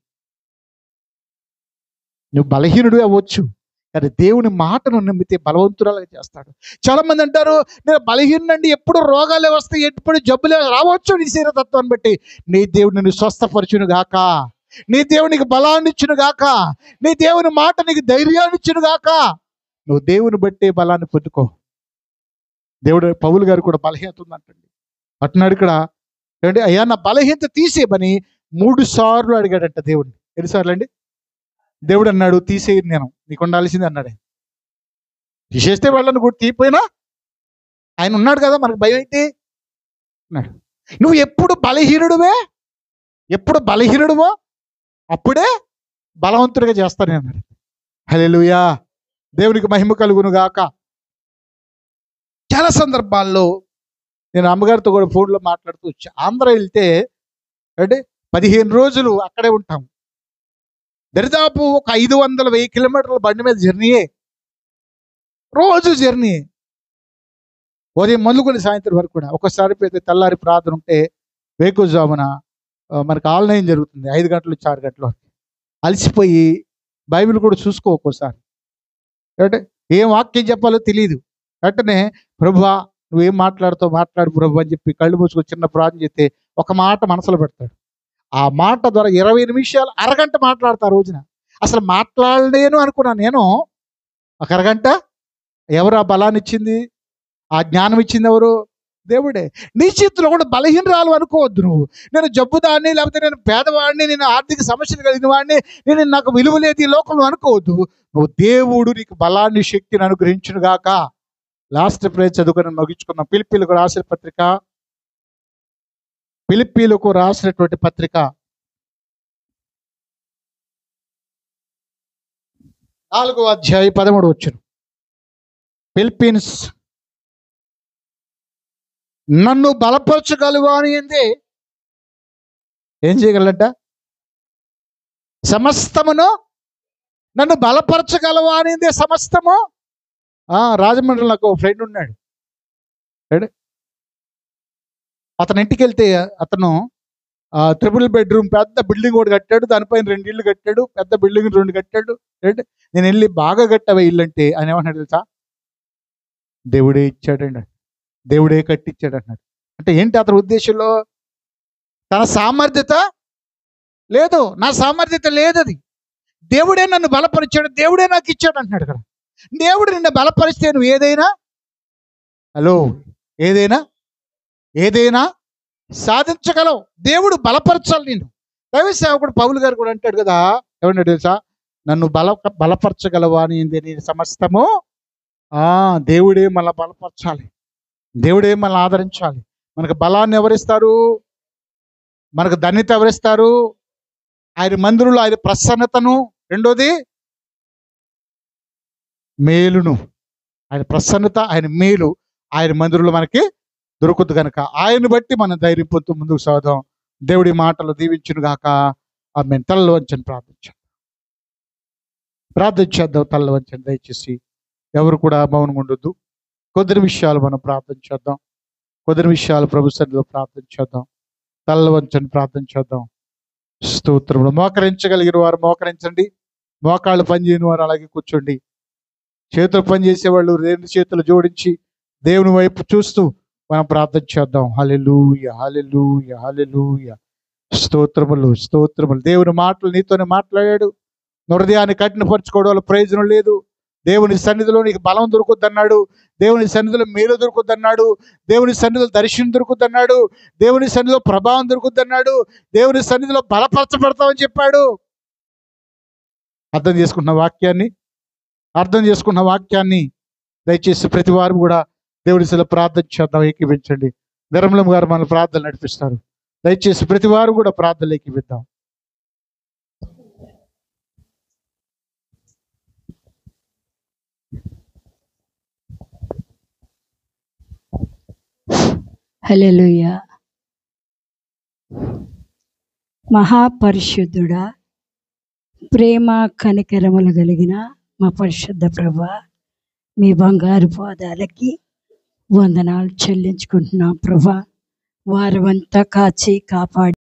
[SPEAKER 1] నువ్వు బలహీనుడు అవ్వచ్చు, కానీ దేవుని మాటను నమ్మితే బలవంతురాలుగా చేస్తాడు. చాలా మంది అంటారు, నేను బలహీనండి, ఎప్పుడు రోగాలే వస్తాయి, ఎప్పుడు జబ్బులే రావచ్చు నీ శరీరతత్వాన్ని బట్టి. నీ దేవుడు నిన్ను స్వస్థపరచును గాక, నీ దేవునికి బలాన్ని ఇచ్చును గాక, నీ దేవుని మాట నీకు ధైర్యాన్ని ఇచ్చును గాక. నువ్వు దేవుని బట్టే బలాన్ని పొందుకో. దేవుడు పౌలు గారు కూడా బలహీనత ఉందంటండి. అంటున్నాడు ఇక్కడ, ఏమంటే అయ్యా నా బలహీనత తీసేయమని 3 సార్లు అడిగాడంట దేవుడిని. ఎన్నిసార్లు అండి? దేవుడు అన్నాడు, తీసేయను నేను, నీకు ఉండాల్సింది అన్నాడు. తీసేస్తే వాళ్ళని కూడా తీపోయినా ఆయన ఉన్నాడు కదా, మనకు భయం ఏంటి అన్నాడు. నువ్వు ఎప్పుడు బలహీనుడువో అప్పుడే బలవంతుడిగా చేస్తాను అన్నాడు. హల్లెలూయా. దేవునికి మహిమ కలుగును గాక. చాలా సందర్భాల్లో నేను అమ్మగారితో కూడా ఫోన్లో మాట్లాడుతూ వచ్చా. ఆంధ్ర వెళ్తే అంటే 15 రోజులు అక్కడే ఉంటాం. దరిదాపు ఒక 500-1000 కిలోమీటర్ల బండి మీద జర్నీయే, రోజు జర్నీ. ఉదయం మొదలుకొని సాయంత్రం వరకు కూడా. ఒకసారి పోతే తెల్లారి ప్రార్థన ఉంటే వేకువజామున మనకు ఆన్లైన్ జరుగుతుంది 5 గంటల నుంచి 6 గంటల వరకు. అలసిపోయి బైబిల్ కూడా చూసుకో ఒక్కోసారి. అంటే ఏం వాక్యం చెప్పాలో తెలియదు. వెంటనే ప్రభువా నువ్వేం మాట్లాడుతావు మాట్లాడు ప్రభు అని చెప్పి కళ్ళు మూసుకొని చిన్న ప్రార్థన చేస్తే ఒక మాట మనసులో పెడతాడు. ఆ మాట ద్వారా 20 నిమిషాలు అరగంట మాట్లాడతా రోజున. అసలు మాట్లాడలేను అనుకున్నాను నేను. ఒక అరగంట ఎవరు ఆ బలాన్ని ఇచ్చింది, ఆ జ్ఞానం ఇచ్చింది ఎవరు? దేవుడే. నీ చేతిలో కూడా బలహీనరాలు అనుకోవద్దు నువ్వు. నేను జబ్బుదాన్ని, లేకపోతే నేను పేదవాడిని, నేను ఆర్థిక సమస్యలు కలిగిన వాడిని, నేను నాకు విలువ లేదు ఈ లోకంలో అనుకోవద్దు. నువ్వు దేవుడు నీకు బలాన్ని శక్తిని అనుగ్రహించును గాక. లాస్ట్ ప్రేజ్ చదువుకొని ముగించుకున్నాం. ఫిలిప్పీలకు రాసిన పత్రిక, ఫిలిప్పీలకు రాసినటువంటి పత్రిక 4వ అధ్యాయం 13వ వచనం. ఫిలిప్పీన్స్ నన్ను బలపరచగలవా అని ఏంది? ఏం చేయగలంట? సమస్తమును నన్ను బలపరచగలవా అనేది సమస్తము. రాజమండ్రిలో నాకు ఫ్రెండ్ ఉన్నాడు. అతని ఇంటికి వెళ్తే అతను 3 బెడ్రూమ్ పెద్ద బిల్డింగ్ ఒకటి కట్టాడు, దానిపైన 2 ఇళ్ళు కట్టాడు, పెద్ద బిల్డింగ్ 2 కట్టాడు. నేను వెళ్ళి బాగా కట్టావే ఇల్లు అంటే ఆయన ఏమన్నాడు తెలుసా? దేవుడే ఇచ్చాడండి, దేవుడే కట్టించాడు అన్నాడు. అంటే ఏంటి అతని ఉద్దేశంలో? తన సామర్థ్యత లేదు, నా సామర్థ్యత లేదు, అది దేవుడే నన్ను బలపరిచాడు, దేవుడే నాకు ఇచ్చాడు అంటున్నాడు కదా. దేవుడు నిన్ను బలపరిస్తే నువ్వు ఏదైనా సాధించగలవు. దేవుడు బలపరచాలి నిన్ను. దైవ సేవకుడు పౌలు గారు కూడా అంటాడు కదా, ఏమన్నాడు తెలుసా? నన్ను బలపరచగలవా అని నేను సమస్తము. దేవుడే మనల్ని బలపరచాలి, దేవుడే మనల్ని ఆదరించాలి. మనకు బలాన్ని ఎవరిస్తారు? మనకు ధన్యత ఎవరిస్తారు? ఆయన మందిరంలో ఆయన ప్రసన్నతను, రెండోది మేలును. ఆయన ప్రసన్నత, ఆయన మేలు ఆయన మందిరంలో మనకి దొరుకుద్దు కనుక ఆయన్ని బట్టి మనం ధైర్యం పొందుతూ ముందుకు సాగుదాం. దేవుడి మాటలు దీవించును గాక. ఆమేన్. తలలు వంచండి, ప్రార్థించేద్దాం. తలలు వంచండి దయచేసి. ఎవరు కూడా మౌనంగా ఉండొద్దు. కొద్ది విషయాలు మనం ప్రార్థన చేద్దాం. కొద్ది విషయాలు ప్రభు సన్నిధిలో ప్రార్థన చేద్దాం. తలలు వంచండి, ప్రార్థన చేద్దాం. స్తోత్రములు. మోకరించగలిగిన వారు మోకరించండి, మోకాళ్ళు పనిచేయని వారు అలాగే కూర్చోండి. చేతులు పనిచేసేవాళ్ళు 2 చేతులు జోడించి దేవుని వైపు చూస్తూ మనం ప్రార్థన చేద్దాం. హల్లెలూయా, హల్లెలూయా, హల్లెలూయా. స్తోత్రములు, స్తోత్రములు. దేవుని మాటలు నీతోనే మాట్లాడాడు. హృదయాన్ని కఠినపరచుకోవడం వల్ల ప్రయోజనం లేదు. దేవుని సన్నిధిలో నీకు బలం దొరుకుద్దన్నాడు, దేవుని సన్నిధిలో మేలు దొరుకుద్దన్నాడు, దేవుని సన్నిధిలో దర్శనం దొరుకుద్దన్నాడు, దేవుని సన్నిధిలో ప్రభావం దొరుకుద్దన్నాడు, దేవుని సన్నిధిలో బలపరచబడతామని చెప్పాడు. అర్థం చేసుకున్న వాక్యాన్ని దయచేసి ప్రతి వారు కూడా దేవుడి సన్నిధిలో ప్రార్థన చేద్దాం. ఏకీవించండి. నిర్మలం గారు మన ప్రార్థన నడిపిస్తారు. దయచేసి ప్రతి వారు కూడా ప్రార్థనలు ఏకీవిద్దాం.
[SPEAKER 2] హల్లెలూయా. మహాపరిశుద్ధుడా, ప్రేమ కనికరములు కలిగిన మా పరిశుద్ధ ప్రభువా, మీ బంగారు పాదాలకి వందనాలు చెల్లించుకుంటున్నాం ప్రభువా. వారమంతా కాచి కాపాడి